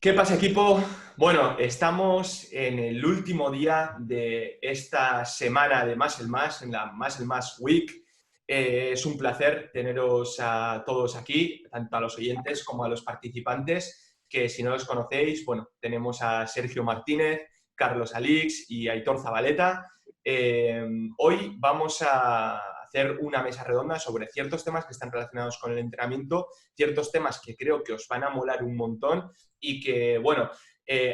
¿Qué pasa, equipo? Bueno, estamos en el último día de esta semana de Muscle Mass, en la Muscle Mass Week. Es un placer teneros a todos aquí, tanto a los oyentes como a los participantes, que si no los conocéis, bueno, tenemos a Sergio Martínez, Carlos Alix y Aitor Zabaleta. Hoy vamos a hacer una mesa redonda sobre ciertos temas que están relacionados con el entrenamiento, ciertos temas que creo que os van a molar un montón y que, bueno,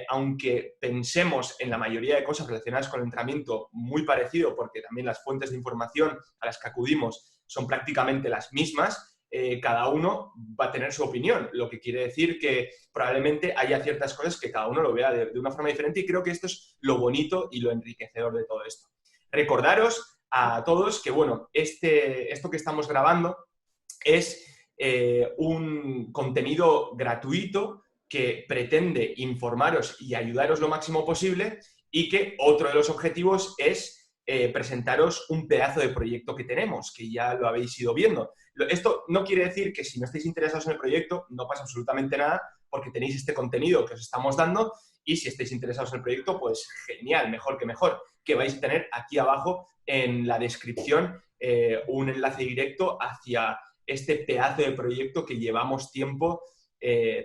aunque pensemos en la mayoría de cosas relacionadas con el entrenamiento muy parecido, porque también las fuentes de información a las que acudimos son prácticamente las mismas, cada uno va a tener su opinión, lo que quiere decir que probablemente haya ciertas cosas que cada uno lo vea de una forma diferente y creo que esto es lo bonito y lo enriquecedor de todo esto. Recordaros a todos que, bueno, esto que estamos grabando es un contenido gratuito que pretende informaros y ayudaros lo máximo posible y que otro de los objetivos es presentaros un pedazo de proyecto que tenemos, que ya lo habéis ido viendo. Esto no quiere decir que si no estáis interesados en el proyecto no pasa absolutamente nada porque tenéis este contenido que os estamos dando y si estáis interesados en el proyecto, pues genial, mejor, que vais a tener aquí abajo en la descripción un enlace directo hacia este pedazo de proyecto que llevamos tiempo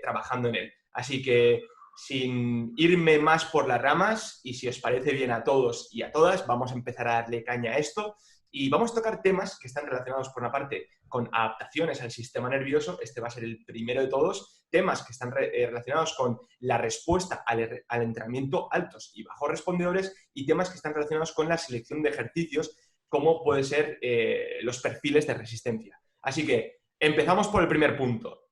trabajando en él. Así que, sin irme más por las ramas, y si os parece bien a todos y a todas, vamos a empezar a darle caña a esto y vamos a tocar temas que están relacionados, por una parte, con adaptaciones al sistema nervioso. Este va a ser el primero de todos. Temas que están relacionados con la respuesta al entrenamiento altos y bajos respondedores y temas que están relacionados con la selección de ejercicios, como puede ser los perfiles de resistencia. Así que empezamos por el primer punto.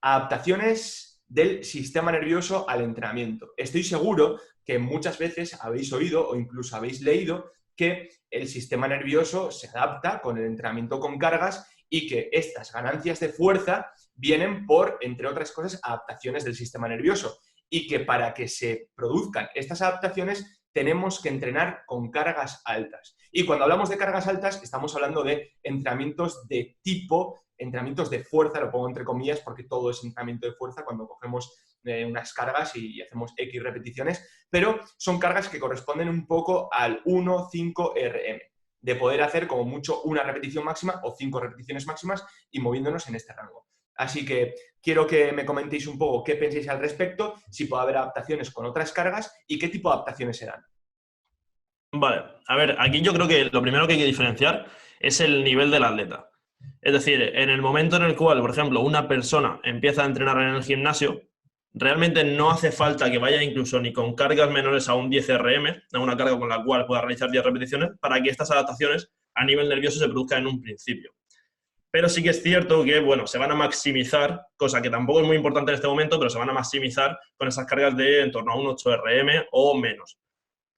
Adaptaciones del sistema nervioso al entrenamiento. Estoy seguro que muchas veces habéis oído o incluso habéis leído que el sistema nervioso se adapta con el entrenamiento con cargas y que estas ganancias de fuerza vienen por, entre otras cosas, adaptaciones del sistema nervioso y que para que se produzcan estas adaptaciones tenemos que entrenar con cargas altas. Y cuando hablamos de cargas altas, estamos hablando de entrenamientos de tipo, entrenamientos de fuerza, lo pongo entre comillas porque todo es entrenamiento de fuerza cuando cogemos unas cargas y hacemos X repeticiones, pero son cargas que corresponden un poco al 1-5 RM, de poder hacer como mucho una repetición máxima o 5 repeticiones máximas y moviéndonos en este rango. Así que quiero que me comentéis un poco qué pensáis al respecto, si puede haber adaptaciones con otras cargas y qué tipo de adaptaciones serán. Vale, a ver, aquí yo creo que lo primero que hay que diferenciar es el nivel del atleta. Es decir, en el momento en el cual, por ejemplo, una persona empieza a entrenar en el gimnasio, realmente no hace falta que vaya incluso ni con cargas menores a un 10 RM, a una carga con la cual pueda realizar 10 repeticiones, para que estas adaptaciones a nivel nervioso se produzcan en un principio. Pero sí que es cierto que, bueno, se van a maximizar, cosa que tampoco es muy importante en este momento, pero se van a maximizar con esas cargas de en torno a un 8 RM o menos.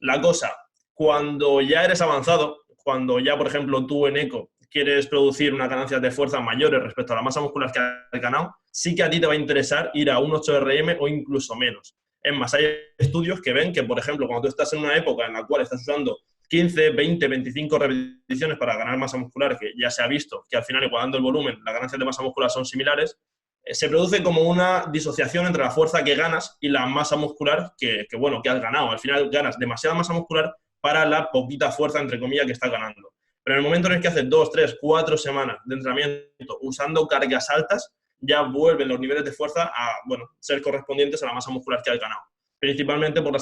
La cosa, cuando ya eres avanzado, cuando ya, por ejemplo, tú en eco quieres producir unas ganancias de fuerza mayores respecto a la masa muscular que has ganado, sí que a ti te va a interesar ir a un 8 RM o incluso menos. Es más, hay estudios que ven que, por ejemplo, cuando tú estás en una época en la cual estás usando 15, 20, 25 repeticiones para ganar masa muscular, que ya se ha visto que al final, igualando el volumen, las ganancias de masa muscular son similares, se produce como una disociación entre la fuerza que ganas y la masa muscular bueno, que has ganado. Al final ganas demasiada masa muscular para la poquita fuerza, entre comillas, que estás ganando. Pero en el momento en el que haces 2, 3, 4 semanas de entrenamiento usando cargas altas, ya vuelven los niveles de fuerza a, bueno, ser correspondientes a la masa muscular que has ganado. Principalmente por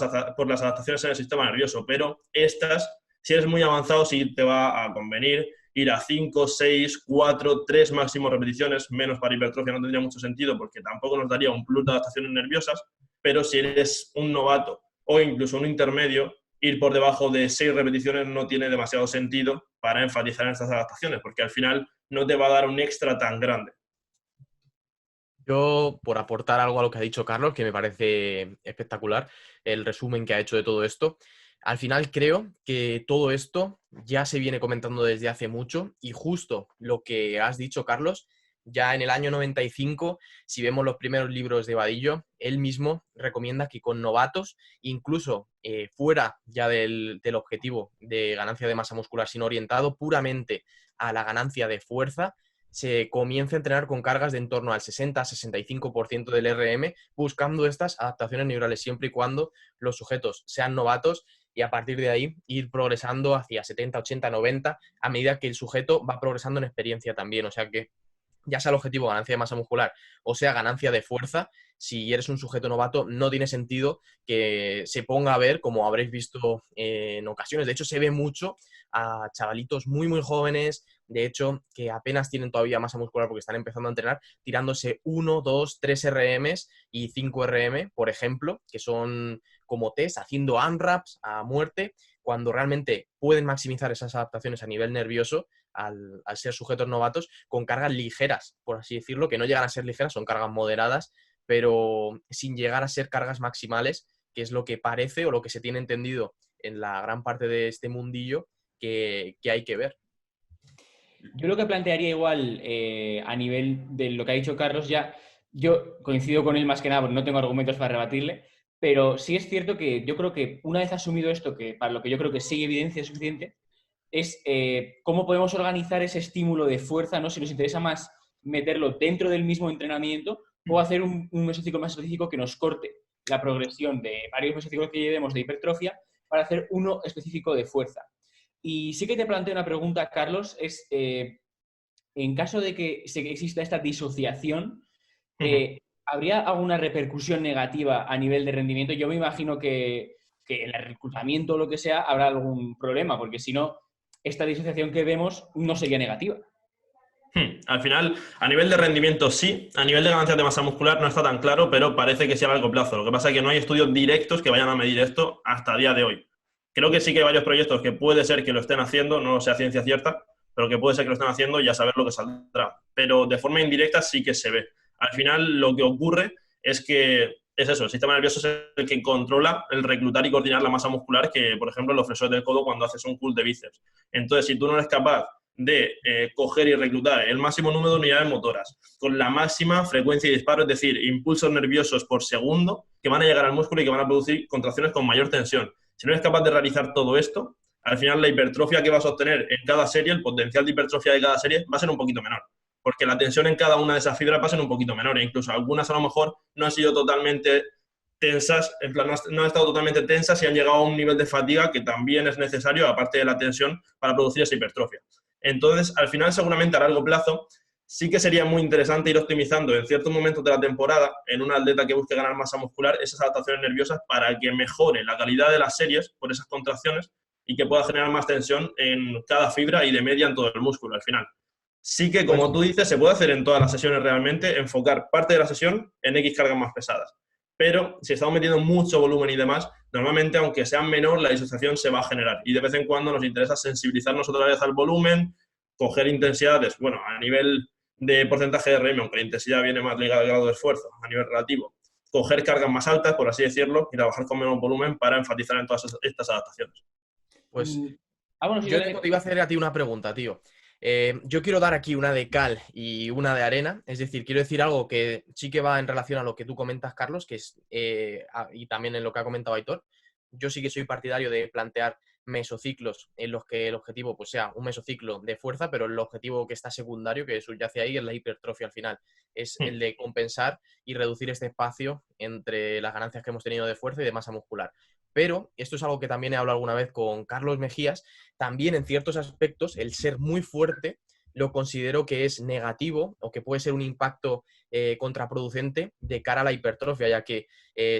las adaptaciones en el sistema nervioso. Pero estas, si eres muy avanzado, sí te va a convenir ir a 5, 6, 4, 3 máximo repeticiones, menos para hipertrofia no tendría mucho sentido porque tampoco nos daría un plus de adaptaciones nerviosas, pero si eres un novato o incluso un intermedio, ir por debajo de 6 repeticiones no tiene demasiado sentido para enfatizar en estas adaptaciones, porque al final no te va a dar un extra tan grande. Yo, por aportar algo a lo que ha dicho Carlos, que me parece espectacular, el resumen que ha hecho de todo esto, al final creo que todo esto ya se viene comentando desde hace mucho y justo lo que has dicho, Carlos, ya en el año 95, si vemos los primeros libros de Vadillo, él mismo recomienda que con novatos, incluso fuera ya del objetivo de ganancia de masa muscular, sino orientado puramente a la ganancia de fuerza, se comience a entrenar con cargas de en torno al 60-65% del RM, buscando estas adaptaciones neurales siempre y cuando los sujetos sean novatos y a partir de ahí ir progresando hacia 70, 80, 90 a medida que el sujeto va progresando en experiencia también. O sea que ya sea el objetivo ganancia de masa muscular o sea ganancia de fuerza, si eres un sujeto novato no tiene sentido que se ponga a ver, como habréis visto en ocasiones. De hecho, se ve mucho a chavalitos muy, muy jóvenes, de hecho, que apenas tienen todavía masa muscular porque están empezando a entrenar, tirándose 1, 2, 3 RMs y 5 RM, por ejemplo, que son como test, haciendo AMRAPs a muerte, cuando realmente pueden maximizar esas adaptaciones a nivel nervioso al ser sujetos novatos con cargas ligeras, por así decirlo, que no llegan a ser ligeras, son cargas moderadas, pero sin llegar a ser cargas maximales, que es lo que parece o lo que se tiene entendido en la gran parte de este mundillo que hay que ver. Yo lo que plantearía igual a nivel de lo que ha dicho Carlos, ya yo coincido con él más que nada porque no tengo argumentos para rebatirle, pero sí es cierto que yo creo que una vez asumido esto, que para lo que yo creo que sí hay evidencia suficiente, es cómo podemos organizar ese estímulo de fuerza, ¿no? Si nos interesa más meterlo dentro del mismo entrenamiento o hacer un mesociclo más específico que nos corte la progresión de varios mesociclos que llevemos de hipertrofia para hacer uno específico de fuerza. Y sí que te planteo una pregunta, Carlos, es en caso de que exista esta disociación, ¿habría alguna repercusión negativa a nivel de rendimiento? Yo me imagino que en el reclutamiento o lo que sea habrá algún problema, porque si no, esta disociación que vemos no sería negativa. Al final, a nivel de rendimiento sí, a nivel de ganancias de masa muscular no está tan claro, pero parece que sí a largo plazo. Lo que pasa es que no hay estudios directos que vayan a medir esto hasta el día de hoy. Creo que sí que hay varios proyectos que puede ser que lo estén haciendo, no sea ciencia cierta, pero que puede ser que lo estén haciendo y a saber lo que saldrá. Pero de forma indirecta sí que se ve. Al final lo que ocurre es que es eso, el sistema nervioso es el que controla el reclutar y coordinar la masa muscular que, por ejemplo, los flexores del codo cuando haces un curl de bíceps. Entonces, si tú no eres capaz de coger y reclutar el máximo número de unidades motoras con la máxima frecuencia de disparo, es decir, impulsos nerviosos por segundo que van a llegar al músculo y que van a producir contracciones con mayor tensión. Si no eres capaz de realizar todo esto, al final la hipertrofia que vas a obtener en cada serie, el potencial de hipertrofia de cada serie va a ser un poquito menor, porque la tensión en cada una de esas fibras va a ser un poquito menor, e incluso algunas a lo mejor no han sido totalmente tensas, en plan no han estado totalmente tensas y han llegado a un nivel de fatiga que también es necesario, aparte de la tensión, para producir esa hipertrofia. Entonces, al final, seguramente a largo plazo, sí que sería muy interesante ir optimizando en ciertos momentos de la temporada en un atleta que busque ganar masa muscular esas adaptaciones nerviosas para que mejore la calidad de las series por esas contracciones y que pueda generar más tensión en cada fibra y de media en todo el músculo al final. Sí que, como tú dices, se puede hacer en todas las sesiones realmente, enfocar parte de la sesión en X cargas más pesadas. Pero si estamos metiendo mucho volumen y demás, normalmente, aunque sea menor, la disociación se va a generar. Y de vez en cuando nos interesa sensibilizarnos otra vez al volumen, coger intensidades, bueno, a nivel de porcentaje de RM, aunque la intensidad viene más ligada al grado de esfuerzo, a nivel relativo, coger cargas más altas, por así decirlo, y trabajar con menos volumen para enfatizar en todas estas adaptaciones. Pues bueno, sí, yo te iba a hacer a ti una pregunta, tío. Yo quiero dar aquí una de cal y una de arena, es decir, quiero decir algo que sí que va en relación a lo que tú comentas, Carlos, que es, y también en lo que ha comentado Aitor. Yo sí que soy partidario de plantear mesociclos en los que el objetivo pues, sea un mesociclo de fuerza, pero el objetivo que está secundario, que subyace ahí, es la hipertrofia al final. Es el de compensar y reducir este espacio entre las ganancias que hemos tenido de fuerza y de masa muscular. Pero esto es algo que también he hablado alguna vez con Carlos Mejías, también en ciertos aspectos el ser muy fuerte lo considero que es negativo o que puede ser un impacto contraproducente de cara a la hipertrofia, ya que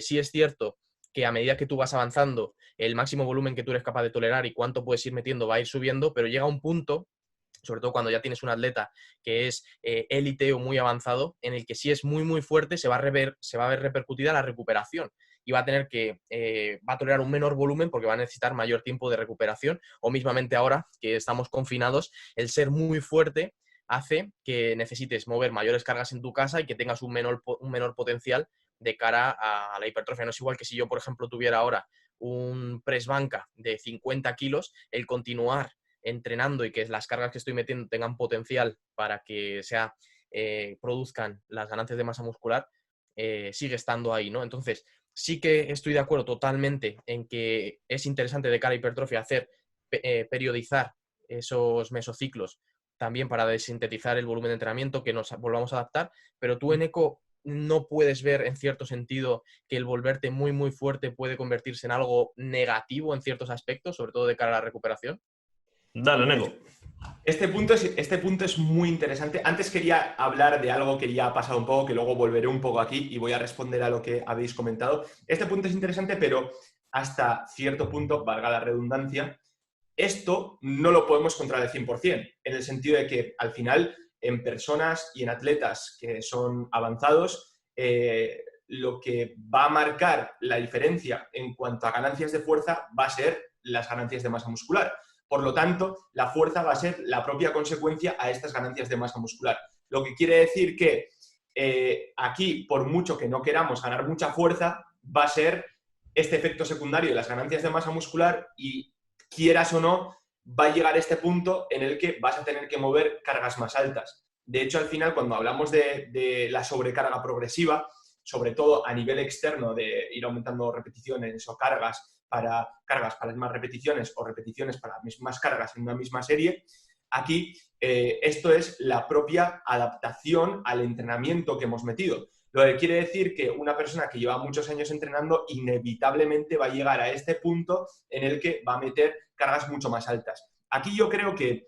sí es cierto que a medida que tú vas avanzando, el máximo volumen que tú eres capaz de tolerar y cuánto puedes ir metiendo va a ir subiendo, pero llega un punto, sobre todo cuando ya tienes un atleta que es élite o muy avanzado, en el que si es muy, muy fuerte se va a ver repercutida la recuperación y va a tener que, va a tolerar un menor volumen porque va a necesitar mayor tiempo de recuperación, o mismamente ahora que estamos confinados, el ser muy fuerte hace que necesites mover mayores cargas en tu casa y que tengas un menor potencial de cara a la hipertrofia. No es igual que si yo, por ejemplo, tuviera ahora un press banca de 50 kilos, el continuar entrenando y que las cargas que estoy metiendo tengan potencial para que produzcan las ganancias de masa muscular, sigue estando ahí, ¿no? Entonces, sí que estoy de acuerdo totalmente en que es interesante de cara a hipertrofia periodizar esos mesociclos también para desintetizar el volumen de entrenamiento, que nos volvamos a adaptar, pero tú en eco no puedes ver en cierto sentido que el volverte muy, muy fuerte puede convertirse en algo negativo en ciertos aspectos, sobre todo de cara a la recuperación. Dale, Neko. Este punto es muy interesante. Antes quería hablar de algo que ya ha pasado un poco, que luego volveré un poco aquí y voy a responder a lo que habéis comentado. Este punto es interesante, pero hasta cierto punto, valga la redundancia, esto no lo podemos controlar al 100%, en el sentido de que al final en personas y en atletas que son avanzados, lo que va a marcar la diferencia en cuanto a ganancias de fuerza va a ser las ganancias de masa muscular. Por lo tanto, la fuerza va a ser la propia consecuencia a estas ganancias de masa muscular. Lo que quiere decir que aquí, por mucho que no queramos ganar mucha fuerza, va a ser este efecto secundario de las ganancias de masa muscular y, quieras o no, va a llegar a este punto en el que vas a tener que mover cargas más altas. De hecho, al final, cuando hablamos de la sobrecarga progresiva, sobre todo a nivel externo de ir aumentando repeticiones o cargas para más repeticiones o repeticiones para mismas cargas en una misma serie, aquí esto es la propia adaptación al entrenamiento que hemos metido. Lo que quiere decir que una persona que lleva muchos años entrenando inevitablemente va a llegar a este punto en el que va a meter cargas mucho más altas. Aquí yo creo que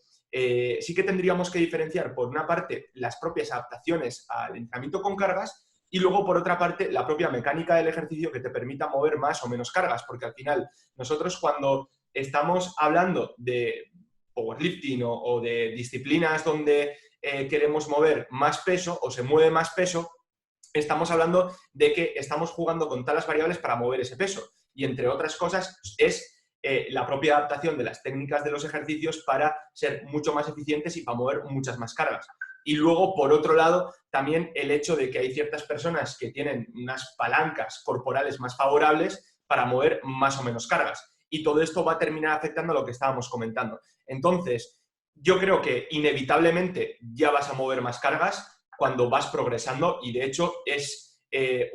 sí que tendríamos que diferenciar, por una parte, las propias adaptaciones al entrenamiento con cargas y luego, por otra parte, la propia mecánica del ejercicio que te permita mover más o menos cargas, porque al final nosotros cuando estamos hablando de powerlifting o de disciplinas donde queremos mover más peso o se mueve más peso, estamos hablando de que estamos jugando con todas las variables para mover ese peso. Y entre otras cosas es la propia adaptación de las técnicas de los ejercicios para ser mucho más eficientes y para mover muchas más cargas. Y luego, por otro lado, también el hecho de que hay ciertas personas que tienen unas palancas corporales más favorables para mover más o menos cargas. Y todo esto va a terminar afectando a lo que estábamos comentando. Entonces, yo creo que inevitablemente ya vas a mover más cargas cuando vas progresando y, de hecho, es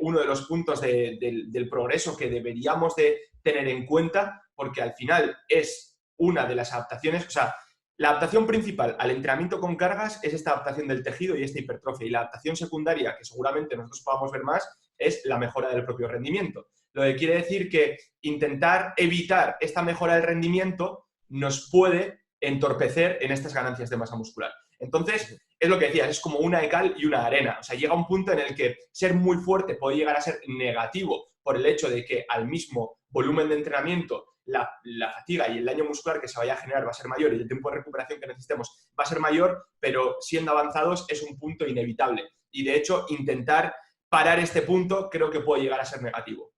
uno de los puntos del progreso que deberíamos de tener en cuenta, porque al final es una de las adaptaciones, o sea, la adaptación principal al entrenamiento con cargas es esta adaptación del tejido y esta hipertrofia, y la adaptación secundaria, que seguramente nosotros podamos ver más, es la mejora del propio rendimiento. Lo que quiere decir que intentar evitar esta mejora del rendimiento nos puede entorpecer en estas ganancias de masa muscular. Entonces, es lo que decías, es como una de cal y una de arena. O sea, llega un punto en el que ser muy fuerte puede llegar a ser negativo por el hecho de que al mismo volumen de entrenamiento la fatiga y el daño muscular que se vaya a generar va a ser mayor y el tiempo de recuperación que necesitemos va a ser mayor, pero siendo avanzados es un punto inevitable. Y de hecho, intentar parar este punto creo que puede llegar a ser negativo.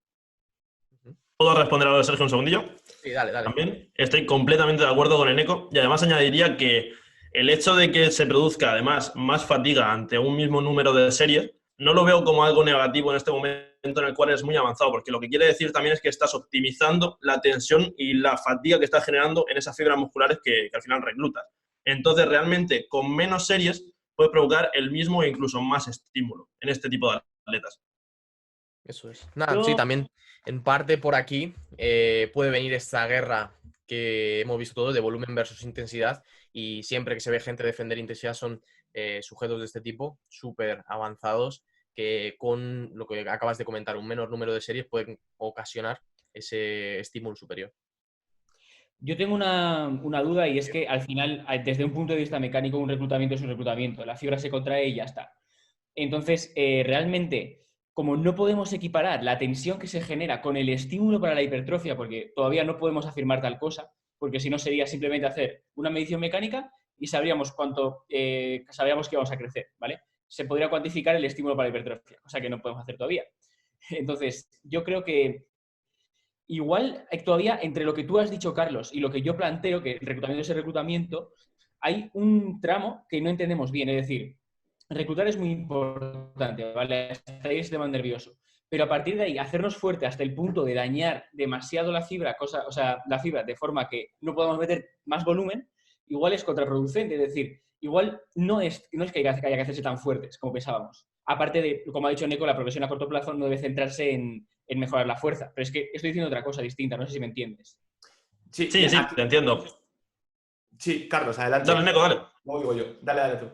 ¿Puedo responder a lo de Sergio un segundillo? Sí, dale. También estoy completamente de acuerdo con Eneco y además añadiría que el hecho de que se produzca además más fatiga ante un mismo número de series no lo veo como algo negativo en este momento en el cual es muy avanzado, porque lo que quiere decir también es que estás optimizando la tensión y la fatiga que estás generando en esas fibras musculares que al final reclutas. Entonces, realmente, con menos series puede provocar el mismo e incluso más estímulo en este tipo de atletas. Eso es. Nada, sí, también en parte por aquí puede venir esta guerra que hemos visto todos de volumen versus intensidad, y siempre que se ve gente defender intensidad son sujetos de este tipo, súper avanzados, que con lo que acabas de comentar, un menor número de series pueden ocasionar ese estímulo superior. Yo tengo una duda, y es que al final, desde un punto de vista mecánico, un reclutamiento es un reclutamiento. La fibra se contrae y ya está. Entonces, realmente, como no podemos equiparar la tensión que se genera con el estímulo para la hipertrofia, porque todavía no podemos afirmar tal cosa, porque si no sería simplemente hacer una medición mecánica y sabríamos cuánto, sabríamos que vamos a crecer, ¿vale? Se podría cuantificar el estímulo para la hipertrofia, cosa que no podemos hacer todavía. Entonces, yo creo que igual todavía entre lo que tú has dicho, Carlos, y lo que yo planteo, que el reclutamiento es el reclutamiento, hay un tramo que no entendemos bien. Es decir, reclutar es muy importante, ¿vale? Hasta ahí el sistema nervioso. Pero a partir de ahí, hacernos fuerte hasta el punto de dañar demasiado la fibra, o sea, la fibra de forma que no podamos meter más volumen, igual es contraproducente. Es decir, igual no es que haya que hacerse tan fuertes como pensábamos. Aparte de, como ha dicho Neko, la progresión a corto plazo no debe centrarse en mejorar la fuerza. Pero es que estoy diciendo otra cosa distinta, no sé si me entiendes. Sí, te entiendo. Sí, Carlos, adelante. Dale, Neko, dale. Luego digo yo. Dale tú.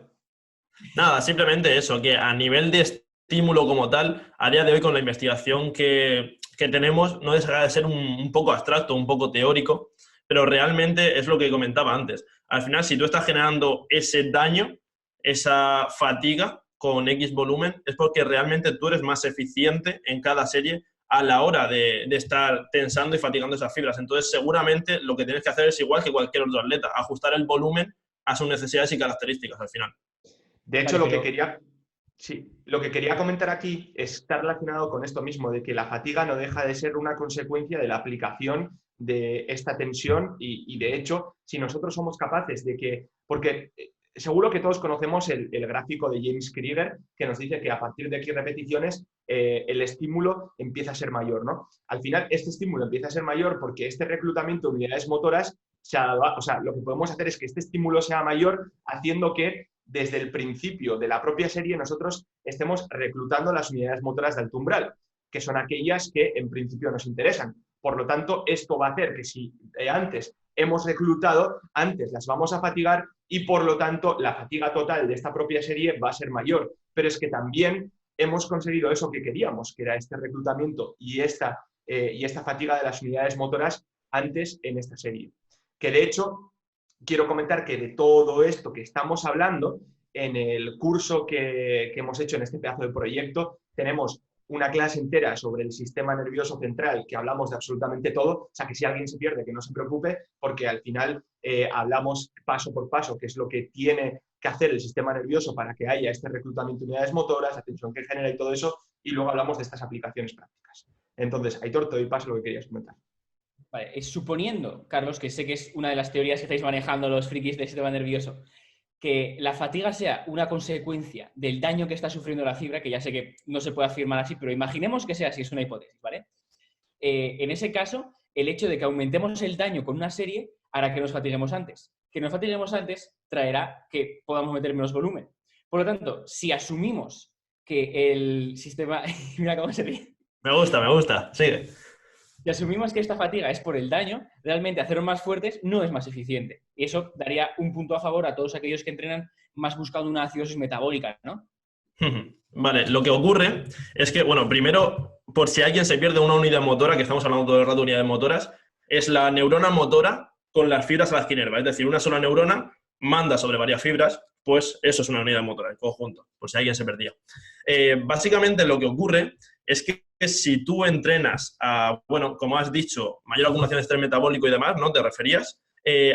Nada, simplemente eso, que a nivel de estímulo como tal, a día de hoy con la investigación que tenemos, no deja de ser un poco abstracto, un poco teórico, pero realmente es lo que comentaba antes. Al final, si tú estás generando ese daño, esa fatiga con X volumen, es porque realmente tú eres más eficiente en cada serie a la hora de estar tensando y fatigando esas fibras. Entonces, seguramente lo que tienes que hacer es igual que cualquier otro atleta, ajustar el volumen a sus necesidades y características al final. De hecho, Vale, lo que quería comentar aquí está relacionado con esto mismo, de que la fatiga no deja de ser una consecuencia de la aplicación de esta tensión y de hecho, si nosotros somos capaces de que, porque seguro que todos conocemos el gráfico de James Krieger, que nos dice que a partir de X repeticiones el estímulo empieza a ser mayor, ¿no? Al final, este estímulo empieza a ser mayor porque este reclutamiento de unidades motoras, o sea, lo que podemos hacer es que este estímulo sea mayor haciendo que desde el principio de la propia serie nosotros estemos reclutando las unidades motoras de alto umbral, que son aquellas que en principio nos interesan. Por lo tanto, esto va a hacer que si antes hemos reclutado, antes las vamos a fatigar y por lo tanto la fatiga total de esta propia serie va a ser mayor. Pero es que también hemos conseguido eso que queríamos, que era este reclutamiento y esta fatiga de las unidades motoras antes en esta serie. Que de hecho, quiero comentar que de todo esto que estamos hablando, en el curso que hemos hecho en este pedazo de proyecto, tenemos una clase entera sobre el sistema nervioso central, que hablamos de absolutamente todo, o sea que si alguien se pierde, que no se preocupe, porque al final hablamos paso por paso, qué es lo que tiene que hacer el sistema nervioso para que haya este reclutamiento de unidades motoras, la tensión que genera y todo eso, y luego hablamos de estas aplicaciones prácticas. Entonces, Aitor, te doy paso a lo que querías comentar. Vale, suponiendo, Carlos, que sé que es una de las teorías que estáis manejando los frikis del sistema nervioso, que la fatiga sea una consecuencia del daño que está sufriendo la fibra, que ya sé que no se puede afirmar así, pero imaginemos que sea así, es una hipótesis, ¿vale? En ese caso, el hecho de que aumentemos el daño con una serie hará que nos fatiguemos antes. Que nos fatiguemos antes traerá que podamos meter menos volumen. Por lo tanto, si asumimos que el sistema... Mira cómo se ríe. Me gusta, sigue. Si asumimos que esta fatiga es por el daño, realmente hacerlos más fuertes no es más eficiente. Y eso daría un punto a favor a todos aquellos que entrenan más buscando una acidosis metabólica, ¿no? Vale, lo que ocurre es que, bueno, primero, por si alguien se pierde una unidad motora, que estamos hablando todo el rato de unidades motoras, es la neurona motora con las fibras a la esquinerva. Es decir, una sola neurona manda sobre varias fibras, pues eso es una unidad motora, el conjunto, por si alguien se perdía. Básicamente lo que ocurre es que si tú entrenas a, bueno, como has dicho, mayor acumulación de estrés metabólico y demás, ¿no? Te referías,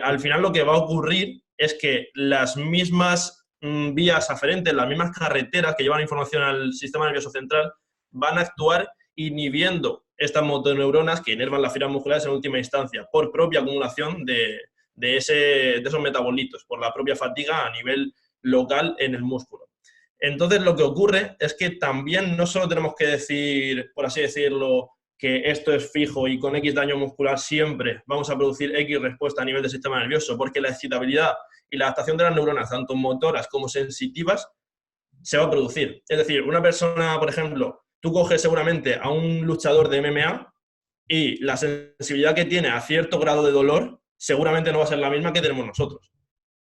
al final lo que va a ocurrir es que las mismas vías aferentes, las mismas carreteras que llevan información al sistema nervioso central van a actuar inhibiendo estas motoneuronas que inervan las fibras musculares en última instancia, por propia acumulación de esos metabolitos, por la propia fatiga a nivel local en el músculo. Entonces, lo que ocurre es que también no solo tenemos que decir, por así decirlo, que esto es fijo y con X daño muscular siempre vamos a producir X respuesta a nivel del sistema nervioso, porque la excitabilidad y la adaptación de las neuronas, tanto motoras como sensitivas, se va a producir. Es decir, una persona, por ejemplo, tú coges seguramente a un luchador de MMA y la sensibilidad que tiene a cierto grado de dolor seguramente no va a ser la misma que tenemos nosotros.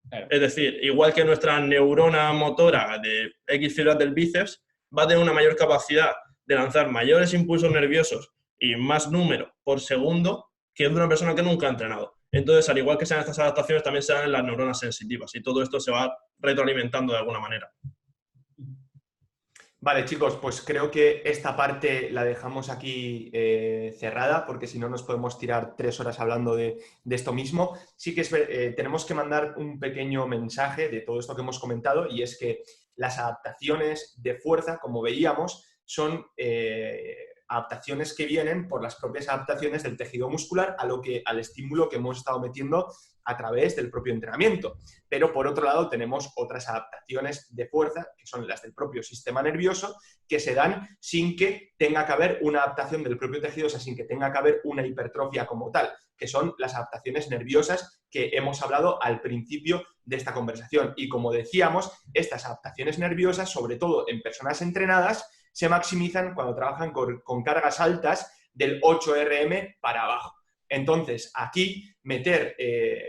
Claro. Es decir, igual que nuestra neurona motora de X fibras del bíceps va a tener una mayor capacidad de lanzar mayores impulsos nerviosos y más número por segundo que de una persona que nunca ha entrenado. Entonces, al igual que sean estas adaptaciones, también se dan en las neuronas sensitivas y todo esto se va retroalimentando de alguna manera. Vale, chicos, pues creo que esta parte la dejamos aquí cerrada, porque si no nos podemos tirar 3 horas hablando de esto mismo. Sí que tenemos que mandar un pequeño mensaje de todo esto que hemos comentado, y es que las adaptaciones de fuerza, como veíamos, son adaptaciones que vienen por las propias adaptaciones del tejido muscular al estímulo que hemos estado metiendo a través del propio entrenamiento. Pero por otro lado tenemos otras adaptaciones de fuerza, que son las del propio sistema nervioso, que se dan sin que tenga que haber una adaptación del propio tejido, o sea, sin que tenga que haber una hipertrofia como tal, que son las adaptaciones nerviosas que hemos hablado al principio de esta conversación. Y como decíamos, estas adaptaciones nerviosas, sobre todo en personas entrenadas, se maximizan cuando trabajan con cargas altas del 8 RM para abajo. Entonces, aquí meter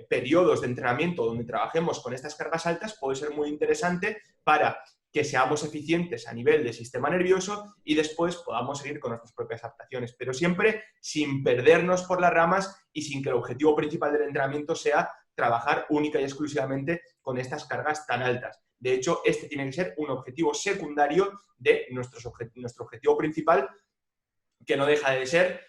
periodos de entrenamiento donde trabajemos con estas cargas altas puede ser muy interesante para que seamos eficientes a nivel de sistema nervioso y después podamos seguir con nuestras propias adaptaciones, pero siempre sin perdernos por las ramas y sin que el objetivo principal del entrenamiento sea trabajar única y exclusivamente con estas cargas tan altas. De hecho, este tiene que ser un objetivo secundario de nuestro objetivo principal, que no deja de ser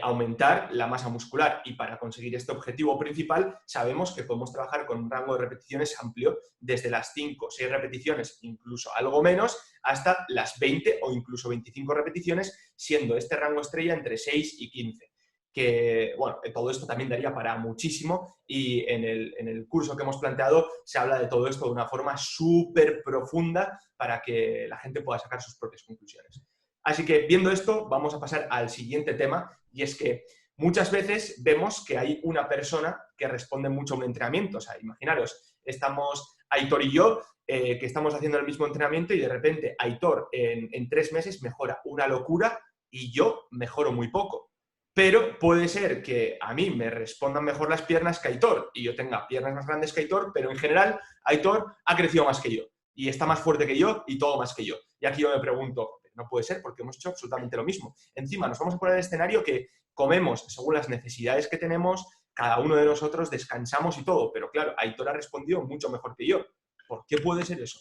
aumentar la masa muscular. Y para conseguir este objetivo principal, sabemos que podemos trabajar con un rango de repeticiones amplio, desde las 5 o 6 repeticiones, incluso algo menos, hasta las 20 o incluso 25 repeticiones, siendo este rango estrella entre 6 y 15. Que, bueno, todo esto también daría para muchísimo y en el curso que hemos planteado se habla de todo esto de una forma súper profunda para que la gente pueda sacar sus propias conclusiones. Así que, viendo esto, vamos a pasar al siguiente tema, y es que muchas veces vemos que hay una persona que responde mucho a un entrenamiento. O sea, imaginaros, estamos Aitor y yo, que estamos haciendo el mismo entrenamiento y de repente Aitor en 3 meses mejora una locura y yo mejoro muy poco. Pero puede ser que a mí me respondan mejor las piernas que Aitor y yo tenga piernas más grandes que Aitor, pero en general Aitor ha crecido más que yo y está más fuerte que yo y todo más que yo. Y aquí yo me pregunto, no puede ser porque hemos hecho absolutamente lo mismo. Encima nos vamos a poner el escenario que comemos según las necesidades que tenemos, cada uno de nosotros descansamos y todo, pero claro, Aitor ha respondido mucho mejor que yo. ¿Por qué puede ser eso?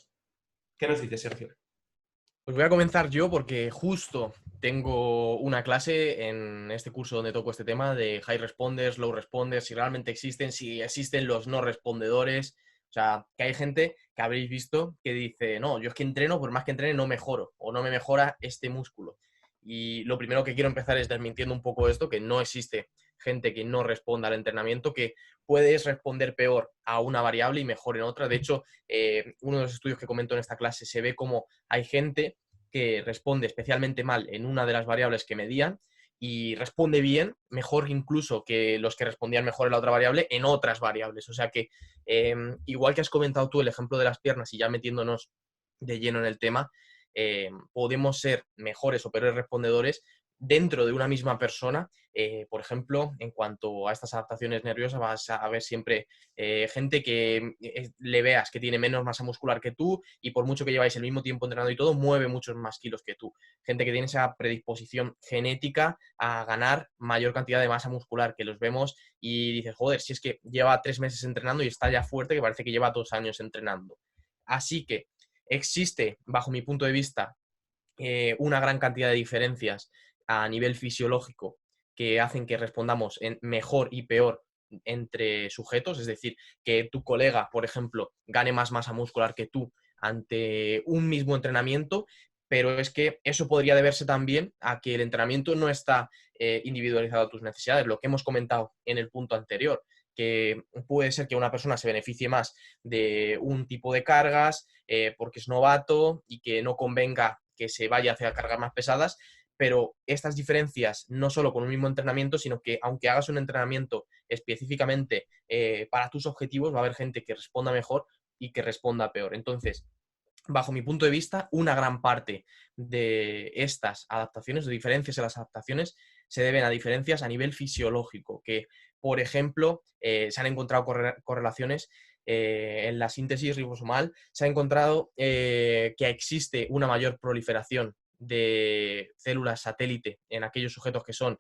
¿Qué nos dice, Sergio? Pues voy a comenzar yo porque justo tengo una clase en este curso donde toco este tema de high responders, low responders, si realmente existen, si existen los no respondedores. O sea, que hay gente que habréis visto que dice, no, yo es que entreno, por más que entrene no mejoro o no me mejora este músculo. Y lo primero que quiero empezar es desmintiendo un poco esto, que no existe gente que no responda al entrenamiento, que puedes responder peor a una variable y mejor en otra. De hecho, uno de los estudios que comento en esta clase se ve como hay gente que responde especialmente mal en una de las variables que medían y responde bien, mejor incluso que los que respondían mejor en la otra variable, en otras variables. O sea que, igual que has comentado tú el ejemplo de las piernas y ya metiéndonos de lleno en el tema, podemos ser mejores o peores respondedores dentro de una misma persona. Por ejemplo, en cuanto a estas adaptaciones nerviosas, vas a ver siempre gente que le veas que tiene menos masa muscular que tú y por mucho que lleváis el mismo tiempo entrenando y todo, mueve muchos más kilos que tú. Gente que tiene esa predisposición genética a ganar mayor cantidad de masa muscular, que los vemos y dices, joder, si es que lleva 3 meses entrenando y está ya fuerte, que parece que lleva 2 años entrenando. Así que existe, bajo mi punto de vista, una gran cantidad de diferencias a nivel fisiológico que hacen que respondamos en mejor y peor entre sujetos, es decir, que tu colega, por ejemplo, gane más masa muscular que tú ante un mismo entrenamiento, pero es que eso podría deberse también a que el entrenamiento no está individualizado a tus necesidades, lo que hemos comentado en el punto anterior, que puede ser que una persona se beneficie más de un tipo de cargas porque es novato y que no convenga que se vaya hacia cargas más pesadas, pero estas diferencias no solo con un mismo entrenamiento, sino que aunque hagas un entrenamiento específicamente para tus objetivos, va a haber gente que responda mejor y que responda peor. Entonces, bajo mi punto de vista, una gran parte de estas adaptaciones, de diferencias en las adaptaciones, se deben a diferencias a nivel fisiológico, que, por ejemplo, se han encontrado correlaciones en la síntesis ribosomal, se ha encontrado que existe una mayor proliferación de células satélite en aquellos sujetos que son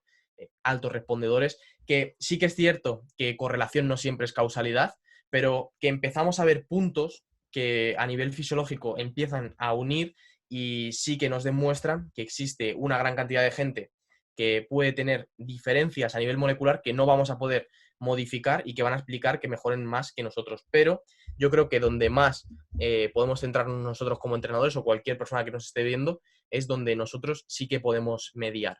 altos respondedores, que sí que es cierto que correlación no siempre es causalidad, pero que empezamos a ver puntos que a nivel fisiológico empiezan a unir y sí que nos demuestran que existe una gran cantidad de gente que puede tener diferencias a nivel molecular que no vamos a poder modificar y que van a explicar que mejoren más que nosotros. Pero yo creo que donde más podemos centrarnos nosotros como entrenadores o cualquier persona que nos esté viendo es donde nosotros sí que podemos mediar.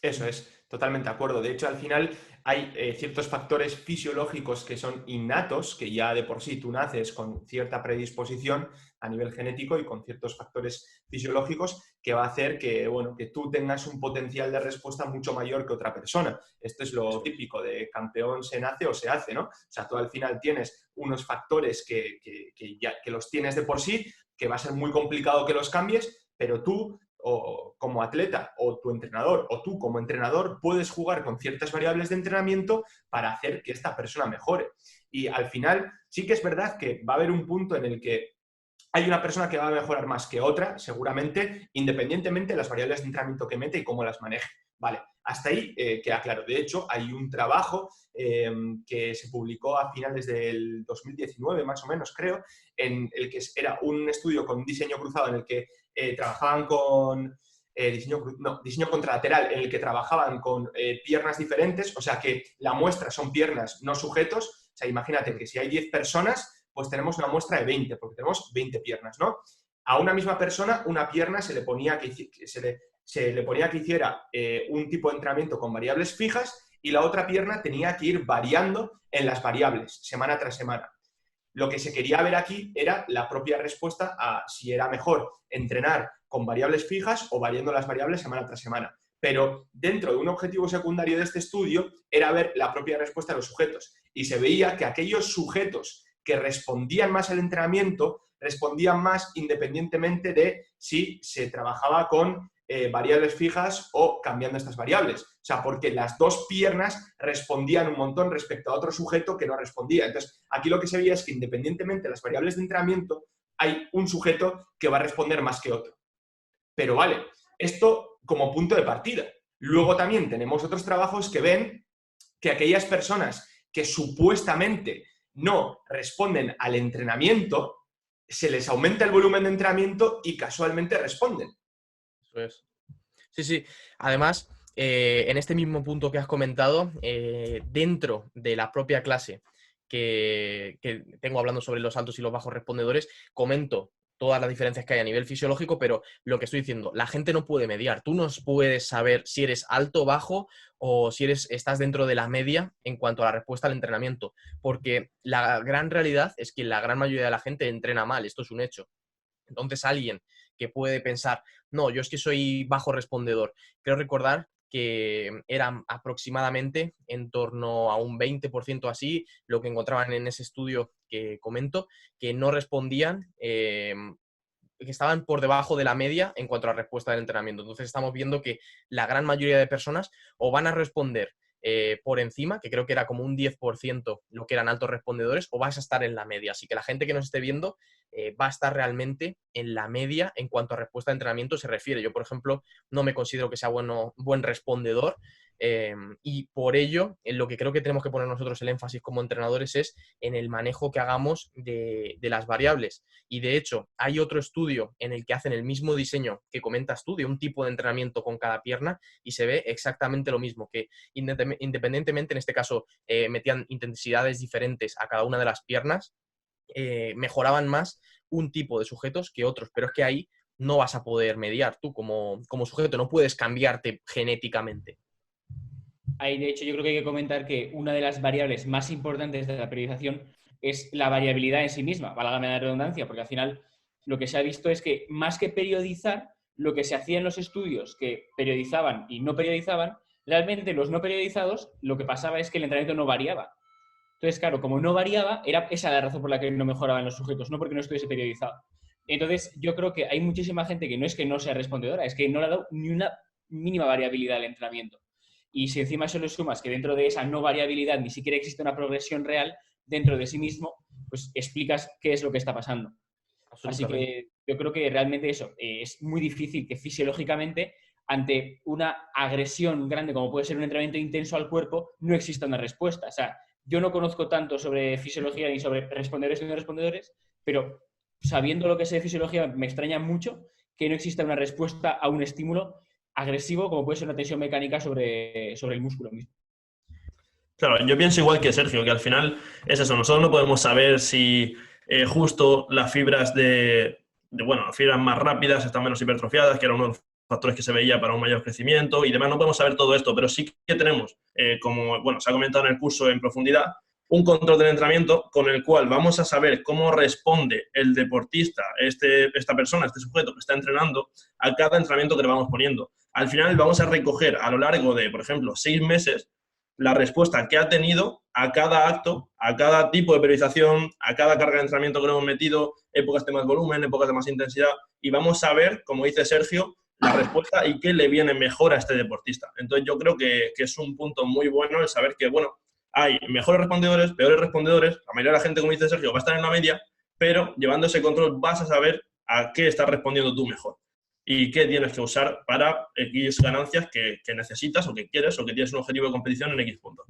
Eso es, totalmente de acuerdo. De hecho, al final hay ciertos factores fisiológicos que son innatos, que ya de por sí tú naces con cierta predisposición a nivel genético y con ciertos factores fisiológicos que va a hacer que, bueno, que tú tengas un potencial de respuesta mucho mayor que otra persona. Esto es lo típico de campeón se nace o se hace, ¿no? O sea, tú al final tienes unos factores que los tienes de por sí, que va a ser muy complicado que los cambies, pero tú, o como atleta o tu entrenador o tú como entrenador puedes jugar con ciertas variables de entrenamiento para hacer que esta persona mejore. Y al final sí que es verdad que va a haber un punto en el que hay una persona que va a mejorar más que otra, seguramente, independientemente de las variables de entrenamiento que mete y cómo las maneje. Vale, hasta ahí queda claro. De hecho, hay un trabajo que se publicó a finales del 2019, más o menos, creo, en el que era un estudio con diseño cruzado en el que trabajaban con diseño contralateral, en el que trabajaban con piernas diferentes, o sea que la muestra son piernas, no sujetos. O sea, imagínate que si hay 10 personas, pues tenemos una muestra de 20, porque tenemos 20 piernas, ¿no? A una misma persona, una pierna se le ponía que hiciera un tipo de entrenamiento con variables fijas y la otra pierna tenía que ir variando en las variables, semana tras semana. Lo que se quería ver aquí era la propia respuesta a si era mejor entrenar con variables fijas o variando las variables semana tras semana. Pero dentro de un objetivo secundario de este estudio era ver la propia respuesta de los sujetos. Y se veía que aquellos sujetos que respondían más al entrenamiento respondían más independientemente de si se trabajaba con variables fijas o cambiando estas variables. O sea, porque las dos piernas respondían un montón respecto a otro sujeto que no respondía. Entonces, aquí lo que se veía es que independientemente de las variables de entrenamiento, hay un sujeto que va a responder más que otro. Pero vale, esto como punto de partida. Luego también tenemos otros trabajos que ven que aquellas personas que supuestamente no responden al entrenamiento, se les aumenta el volumen de entrenamiento y casualmente responden. Eso es. Sí, sí. Además, en este mismo punto que has comentado, dentro de la propia clase que tengo hablando sobre los altos y los bajos respondedores, comento todas las diferencias que hay a nivel fisiológico, pero lo que estoy diciendo, la gente no puede mediar. Tú no puedes saber si eres alto, bajo o si estás dentro de la media en cuanto a la respuesta al entrenamiento, porque la gran realidad es que la gran mayoría de la gente entrena mal, esto es un hecho. Entonces alguien que puede pensar, no, yo es que soy bajo respondedor, creo recordar que eran aproximadamente en torno a un 20% así, lo que encontraban en ese estudio que comento, que no respondían, que estaban por debajo de la media en cuanto a la respuesta del entrenamiento. Entonces estamos viendo que la gran mayoría de personas o van a responder por encima, que creo que era como un 10% lo que eran altos respondedores, o vas a estar en la media. Así que la gente que nos esté viendo va a estar realmente en la media en cuanto a respuesta de entrenamiento se refiere. Yo, por ejemplo, no me considero que sea buen respondedor y por ello, en lo que creo que tenemos que poner nosotros el énfasis como entrenadores es en el manejo que hagamos de las variables. Y de hecho, hay otro estudio en el que hacen el mismo diseño que comentas tú, de un tipo de entrenamiento con cada pierna, y se ve exactamente lo mismo, que independientemente, en este caso, metían intensidades diferentes a cada una de las piernas, mejoraban más un tipo de sujetos que otros, pero es que ahí no vas a poder mediar tú como sujeto, no puedes cambiarte genéticamente. Ahí, de hecho, yo creo que hay que comentar que una de las variables más importantes de la periodización es la variabilidad en sí misma, válgame la redundancia, porque al final lo que se ha visto es que más que periodizar, lo que se hacía en los estudios que periodizaban y no periodizaban, realmente los no periodizados, lo que pasaba es que el entrenamiento no variaba. Entonces, claro, como no variaba, era esa la razón por la que no mejoraban los sujetos, no porque no estuviese periodizado. Entonces, yo creo que hay muchísima gente que no es que no sea respondedora, es que no le ha dado ni una mínima variabilidad al entrenamiento. Y si encima eso le sumas que dentro de esa no variabilidad ni siquiera existe una progresión real dentro de sí mismo, pues explicas qué es lo que está pasando. Así que yo creo que realmente eso, es muy difícil que fisiológicamente, ante una agresión grande como puede ser un entrenamiento intenso al cuerpo, no exista una respuesta. O sea, yo no conozco tanto sobre fisiología ni sobre respondedores y no respondedores, pero sabiendo lo que sé de fisiología, me extraña mucho que no exista una respuesta a un estímulo agresivo como puede ser una tensión mecánica sobre el músculo mismo. Claro, yo pienso igual que Sergio, que al final es eso, nosotros no podemos saber si justo las fibras las fibras más rápidas están menos hipertrofiadas, que era uno de los factores que se veía para un mayor crecimiento y demás, no podemos saber todo esto, pero sí que tenemos, como se ha comentado en el curso en profundidad, un control del entrenamiento con el cual vamos a saber cómo responde el deportista, esta persona, este sujeto que está entrenando, a cada entrenamiento que le vamos poniendo. Al final vamos a recoger a lo largo de, por ejemplo, 6 meses, la respuesta que ha tenido a cada acto, a cada tipo de periodización, a cada carga de entrenamiento que le hemos metido, épocas de más volumen, épocas de más intensidad, y vamos a ver, como dice Sergio, la respuesta y qué le viene mejor a este deportista. Entonces yo creo que es un punto muy bueno el saber que, bueno, hay mejores respondedores, peores respondedores, la mayoría de la gente, como dice Sergio, va a estar en la media, pero llevando ese control vas a saber a qué estás respondiendo tú mejor y qué tienes que usar para X ganancias que necesitas o que quieres o que tienes un objetivo de competición en X punto.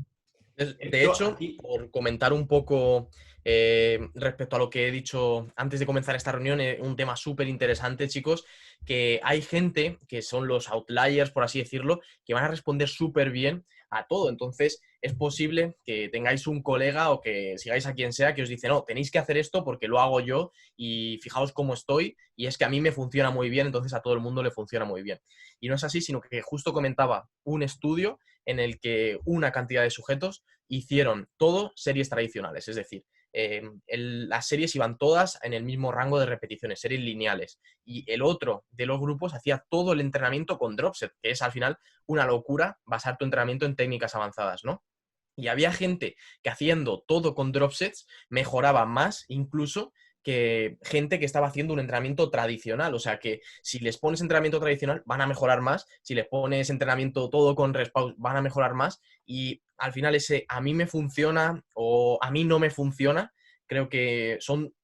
De hecho, por comentar un poco respecto a lo que he dicho antes de comenzar esta reunión, un tema súper interesante, chicos, que hay gente que son los outliers, por así decirlo, que van a responder súper bien a todo. Entonces, es posible que tengáis un colega o que sigáis a quien sea que os dice, no, tenéis que hacer esto porque lo hago yo y fijaos cómo estoy y es que a mí me funciona muy bien, entonces a todo el mundo le funciona muy bien. Y no es así, sino que justo comentaba un estudio en el que una cantidad de sujetos hicieron todo series tradicionales, es decir, las series iban todas en el mismo rango de repeticiones, series lineales. Y el otro de los grupos hacía todo el entrenamiento con dropset, que es al final una locura basar tu entrenamiento en técnicas avanzadas, ¿no? Y había gente que haciendo todo con dropsets mejoraba más incluso que gente que estaba haciendo un entrenamiento tradicional. O sea que si les pones entrenamiento tradicional van a mejorar más, si les pones entrenamiento todo con respawn van a mejorar más y al final ese a mí me funciona o a mí no me funciona, creo que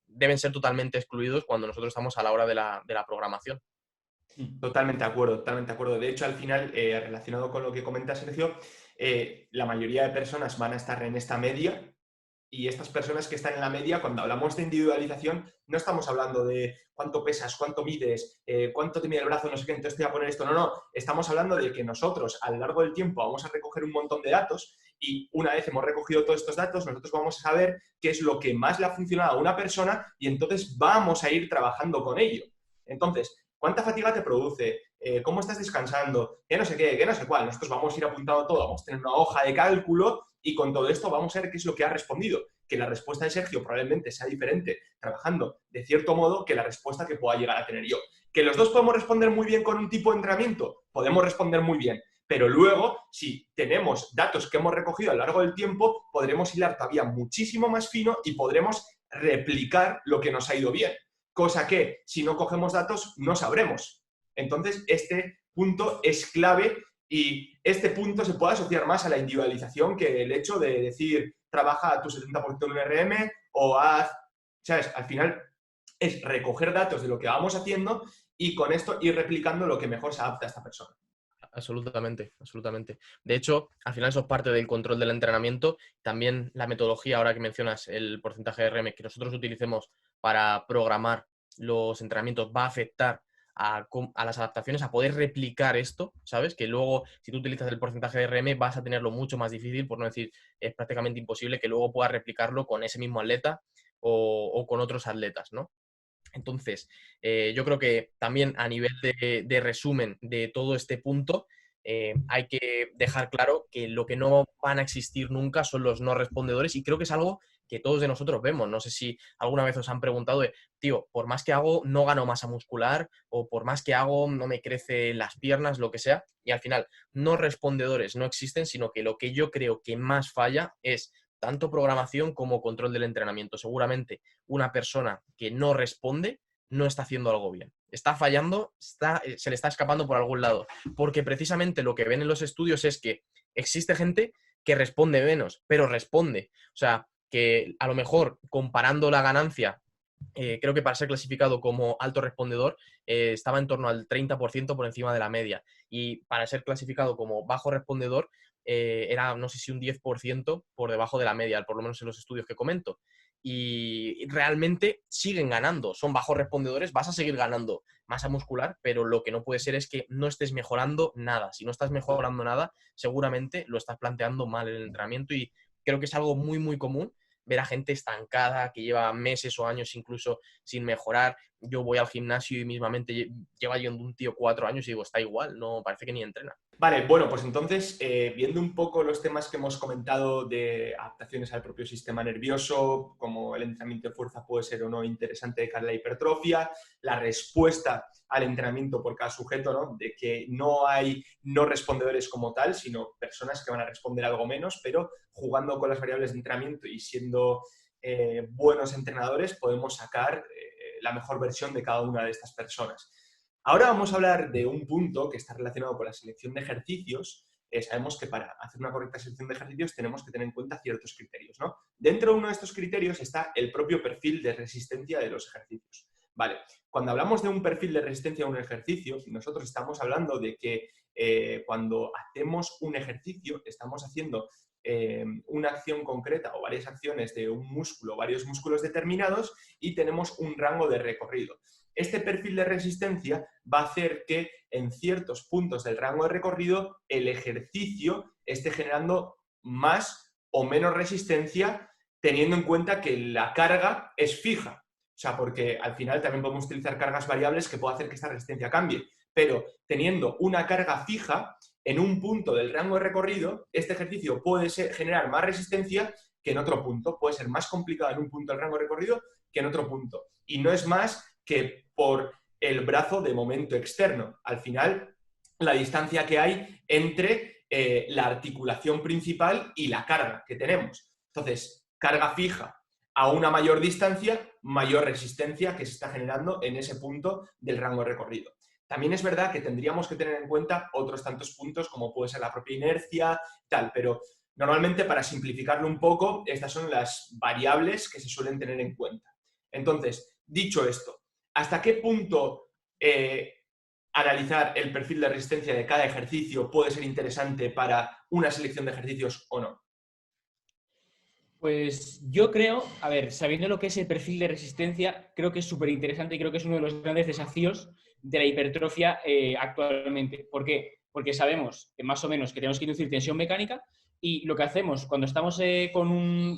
deben ser totalmente excluidos cuando nosotros estamos a la hora de la programación. Totalmente de acuerdo, totalmente de acuerdo. De hecho, al final, relacionado con lo que comenta Sergio, la mayoría de personas van a estar en esta media y estas personas que están en la media, cuando hablamos de individualización, no estamos hablando de cuánto pesas, cuánto mides, cuánto te mide el brazo, no sé qué, entonces te voy a poner esto. No, no, estamos hablando de que nosotros a lo largo del tiempo vamos a recoger un montón de datos y una vez hemos recogido todos estos datos, nosotros vamos a saber qué es lo que más le ha funcionado a una persona y entonces vamos a ir trabajando con ello. Entonces, ¿cuánta fatiga te produce? ¿Cómo estás descansando? ¿Qué no sé qué? ¿Qué no sé cuál? Nosotros vamos a ir apuntando todo, vamos a tener una hoja de cálculo y con todo esto vamos a ver qué es lo que ha respondido. Que la respuesta de Sergio probablemente sea diferente trabajando de cierto modo que la respuesta que pueda llegar a tener yo. ¿Que los dos podemos responder muy bien con un tipo de entrenamiento? Podemos responder muy bien. Pero luego, si tenemos datos que hemos recogido a lo largo del tiempo, podremos hilar todavía muchísimo más fino y podremos replicar lo que nos ha ido bien. Cosa que, si no cogemos datos, no sabremos. Entonces, este punto es clave y este punto se puede asociar más a la individualización que el hecho de decir, trabaja a tu 70% de un RM o haz, ¿sabes? Al final es recoger datos de lo que vamos haciendo y con esto ir replicando lo que mejor se adapta a esta persona. Absolutamente, absolutamente. De hecho, al final eso es parte del control del entrenamiento. También la metodología, ahora que mencionas el porcentaje de RM que nosotros utilicemos para programar los entrenamientos va a afectar a las adaptaciones, a poder replicar esto, ¿sabes? Que luego, si tú utilizas el porcentaje de RM, vas a tenerlo mucho más difícil, por no decir, es prácticamente imposible que luego puedas replicarlo con ese mismo atleta o con otros atletas, ¿no? Entonces, yo creo que también a nivel de resumen de todo este punto, hay que dejar claro que lo que no van a existir nunca son los no respondedores y creo que es algo que todos de nosotros vemos. No sé si alguna vez os han preguntado tío, por más que hago, no gano masa muscular o por más que hago, no me crecen las piernas, lo que sea. Y al final, no respondedores no existen, sino que lo que yo creo que más falla es tanto programación como control del entrenamiento. Seguramente una persona que no responde no está haciendo algo bien. Está fallando, se le está escapando por algún lado. Porque precisamente lo que ven en los estudios es que existe gente que responde menos, pero responde. O sea, que a lo mejor comparando la ganancia, creo que para ser clasificado como alto respondedor estaba en torno al 30% por encima de la media. Y para ser clasificado como bajo respondedor era, no sé si un 10% por debajo de la media, por lo menos en los estudios que comento. Y realmente siguen ganando, son bajos respondedores, vas a seguir ganando masa muscular, pero lo que no puede ser es que no estés mejorando nada. Si no estás mejorando nada, seguramente lo estás planteando mal en el entrenamiento y creo que es algo muy, muy común ver a gente estancada que lleva meses o años incluso sin mejorar. Yo voy al gimnasio y mismamente lleva yendo un tío 4 años y digo, está igual, no parece que ni entrena. Vale, bueno, pues entonces, viendo un poco los temas que hemos comentado de adaptaciones al propio sistema nervioso, como el entrenamiento de fuerza puede ser o no interesante de cara a la hipertrofia, la respuesta al entrenamiento por cada sujeto, ¿no? De que no hay no respondedores como tal, sino personas que van a responder algo menos, pero jugando con las variables de entrenamiento y siendo buenos entrenadores podemos sacar la mejor versión de cada una de estas personas. Ahora vamos a hablar de un punto que está relacionado con la selección de ejercicios. Sabemos que para hacer una correcta selección de ejercicios tenemos que tener en cuenta ciertos criterios, ¿no? Dentro de uno de estos criterios está el propio perfil de resistencia de los ejercicios. Vale, cuando hablamos de un perfil de resistencia a un ejercicio, nosotros estamos hablando de que cuando hacemos un ejercicio, estamos haciendo una acción concreta o varias acciones de un músculo, varios músculos determinados, y tenemos un rango de recorrido. Este perfil de resistencia va a hacer que en ciertos puntos del rango de recorrido el ejercicio esté generando más o menos resistencia, teniendo en cuenta que la carga es fija. O sea, porque al final también podemos utilizar cargas variables que pueden hacer que esta resistencia cambie. Pero teniendo una carga fija en un punto del rango de recorrido, este ejercicio puede generar más resistencia que en otro punto. Puede ser más complicado en un punto del rango de recorrido que en otro punto. Y no es más que por el brazo de momento externo. Al final, la distancia que hay entre la articulación principal y la carga que tenemos. Entonces, carga fija a una mayor distancia, mayor resistencia que se está generando en ese punto del rango de recorrido. También es verdad que tendríamos que tener en cuenta otros tantos puntos como puede ser la propia inercia, tal, pero normalmente para simplificarlo un poco, estas son las variables que se suelen tener en cuenta. Entonces, dicho esto, ¿hasta qué punto analizar el perfil de resistencia de cada ejercicio puede ser interesante para una selección de ejercicios o no? Pues yo creo, a ver, sabiendo lo que es el perfil de resistencia, creo que es súper interesante y creo que es uno de los grandes desafíos de la hipertrofia actualmente. ¿Por qué? Porque sabemos que más o menos que tenemos que inducir tensión mecánica y lo que hacemos cuando estamos con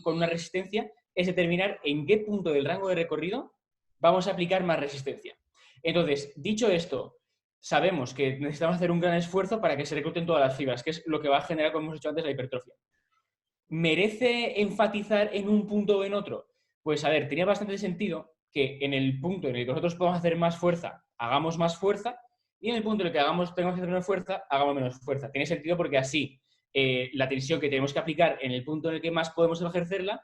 una resistencia es determinar en qué punto del rango de recorrido vamos a aplicar más resistencia. Entonces, dicho esto, sabemos que necesitamos hacer un gran esfuerzo para que se recluten todas las fibras, que es lo que va a generar, como hemos dicho antes, la hipertrofia. ¿Merece enfatizar en un punto o en otro? Pues a ver, tenía bastante sentido que en el punto en el que nosotros podemos hacer más fuerza, hagamos más fuerza, y en el punto en el que tengamos que hacer menos fuerza, hagamos menos fuerza. Tiene sentido porque así la tensión que tenemos que aplicar en el punto en el que más podemos ejercerla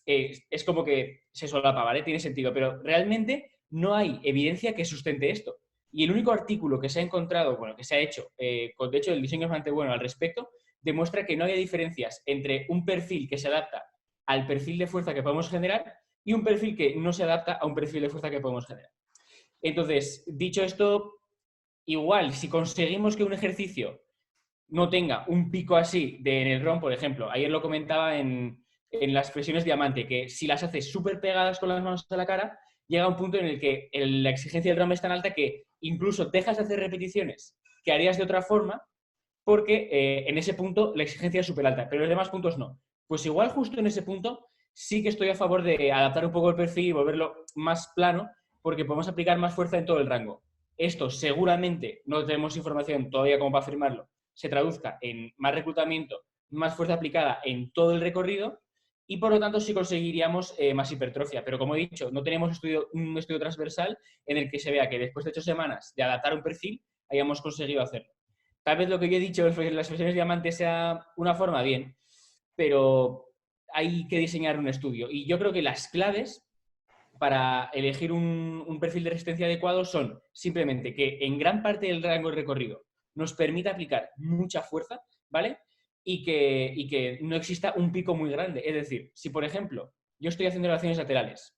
es como que se solapa, ¿vale? Tiene sentido, pero realmente no hay evidencia que sustente esto. Y el único artículo que se ha encontrado, bueno, que se ha hecho, de hecho el diseño es bastante bueno al respecto, demuestra que no hay diferencias entre un perfil que se adapta al perfil de fuerza que podemos generar y un perfil que no se adapta a un perfil de fuerza que podemos generar. Entonces, dicho esto, igual, si conseguimos que un ejercicio no tenga un pico así en el ROM, por ejemplo, ayer lo comentaba en las presiones diamante, que si las haces súper pegadas con las manos a la cara, llega un punto en el que la exigencia del ROM es tan alta que incluso dejas de hacer repeticiones que harías de otra forma porque en ese punto la exigencia es súper alta, pero en los demás puntos no. Pues igual justo en ese punto sí que estoy a favor de adaptar un poco el perfil y volverlo más plano porque podemos aplicar más fuerza en todo el rango. Esto seguramente, no tenemos información todavía como para afirmarlo, se traduzca en más reclutamiento, más fuerza aplicada en todo el recorrido y por lo tanto sí conseguiríamos más hipertrofia. Pero como he dicho, no tenemos un estudio transversal en el que se vea que después de 8 semanas de adaptar un perfil hayamos conseguido hacerlo. Tal vez lo que yo he dicho en las presiones diamante sea una forma bien, pero hay que diseñar un estudio. Y yo creo que las claves para elegir un perfil de resistencia adecuado son simplemente que en gran parte del rango de recorrido nos permita aplicar mucha fuerza, ¿vale? Y que no exista un pico muy grande. Es decir, si por ejemplo yo estoy haciendo elevaciones laterales,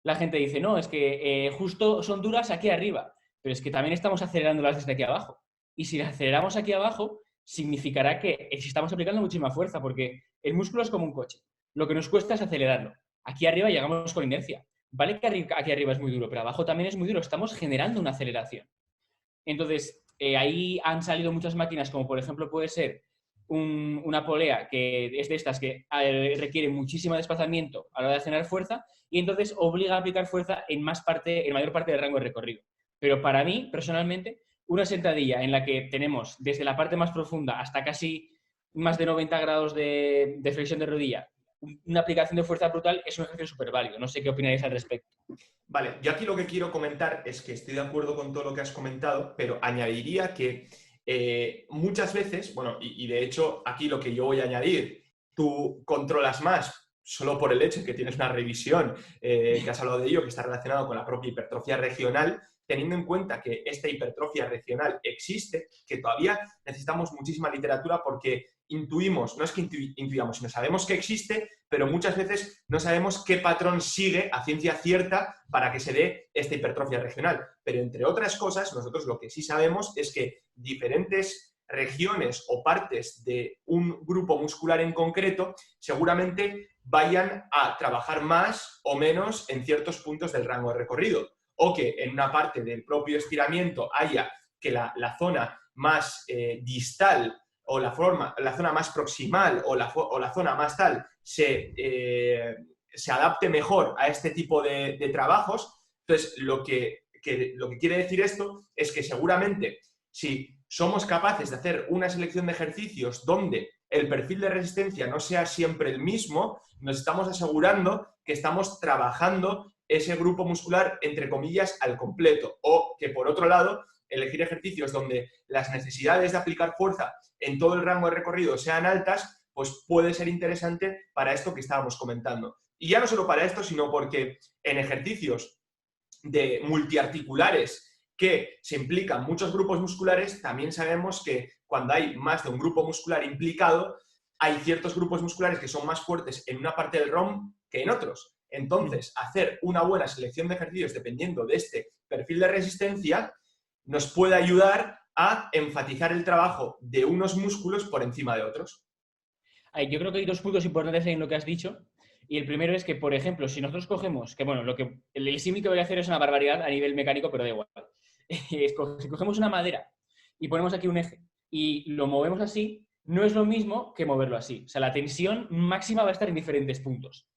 la gente dice, no, es que justo son duras aquí arriba, pero es que también estamos acelerándolas desde aquí abajo. Y si las aceleramos aquí abajo, significará que estamos aplicando muchísima fuerza, porque el músculo es como un coche. Lo que nos cuesta es acelerarlo. Aquí arriba llegamos con inercia. Vale que aquí arriba es muy duro, pero abajo también es muy duro. Estamos generando una aceleración. Entonces, ahí han salido muchas máquinas, como por ejemplo puede ser una polea, que es de estas que requiere muchísimo desplazamiento a la hora de generar fuerza, y entonces obliga a aplicar fuerza en mayor parte del rango de recorrido. Pero para mí, personalmente, una sentadilla en la que tenemos desde la parte más profunda hasta casi más de 90 grados de flexión de rodilla, una aplicación de fuerza brutal es un ejercicio súper válido. No sé qué opinaréis al respecto. Vale, yo aquí lo que quiero comentar es que estoy de acuerdo con todo lo que has comentado, pero añadiría que muchas veces, bueno, y de hecho aquí lo que yo voy a añadir, tú controlas más solo por el hecho de que tienes una revisión, que has hablado de ello, que está relacionado con la propia hipertrofia regional, teniendo en cuenta que esta hipertrofia regional existe, que todavía necesitamos muchísima literatura porque intuimos, no es que intuyamos, sino sabemos que existe, pero muchas veces no sabemos qué patrón sigue a ciencia cierta para que se dé esta hipertrofia regional. Pero entre otras cosas, nosotros lo que sí sabemos es que diferentes regiones o partes de un grupo muscular en concreto seguramente vayan a trabajar más o menos en ciertos puntos del rango de recorrido, o que en una parte del propio estiramiento haya que la zona más distal o la zona más proximal o la zona más tal se adapte mejor a este tipo de trabajos. Entonces, lo que quiere decir esto es que seguramente si somos capaces de hacer una selección de ejercicios donde el perfil de resistencia no sea siempre el mismo, nos estamos asegurando que estamos trabajando ese grupo muscular, entre comillas, al completo. O que, por otro lado, elegir ejercicios donde las necesidades de aplicar fuerza en todo el rango de recorrido sean altas, pues puede ser interesante para esto que estábamos comentando. Y ya no solo para esto, sino porque en ejercicios de multiarticulares que se implican muchos grupos musculares, también sabemos que cuando hay más de un grupo muscular implicado, hay ciertos grupos musculares que son más fuertes en una parte del ROM que en otros. Entonces, hacer una buena selección de ejercicios dependiendo de este perfil de resistencia nos puede ayudar a enfatizar el trabajo de unos músculos por encima de otros. Yo creo que hay dos puntos importantes en lo que has dicho. Y el primero es que, por ejemplo, si nosotros cogemos, que bueno, el símil que voy a hacer es una barbaridad a nivel mecánico, pero da igual. Si cogemos una madera y ponemos aquí un eje y lo movemos así, no es lo mismo que moverlo así. O sea, la tensión máxima va a estar en diferentes puntos.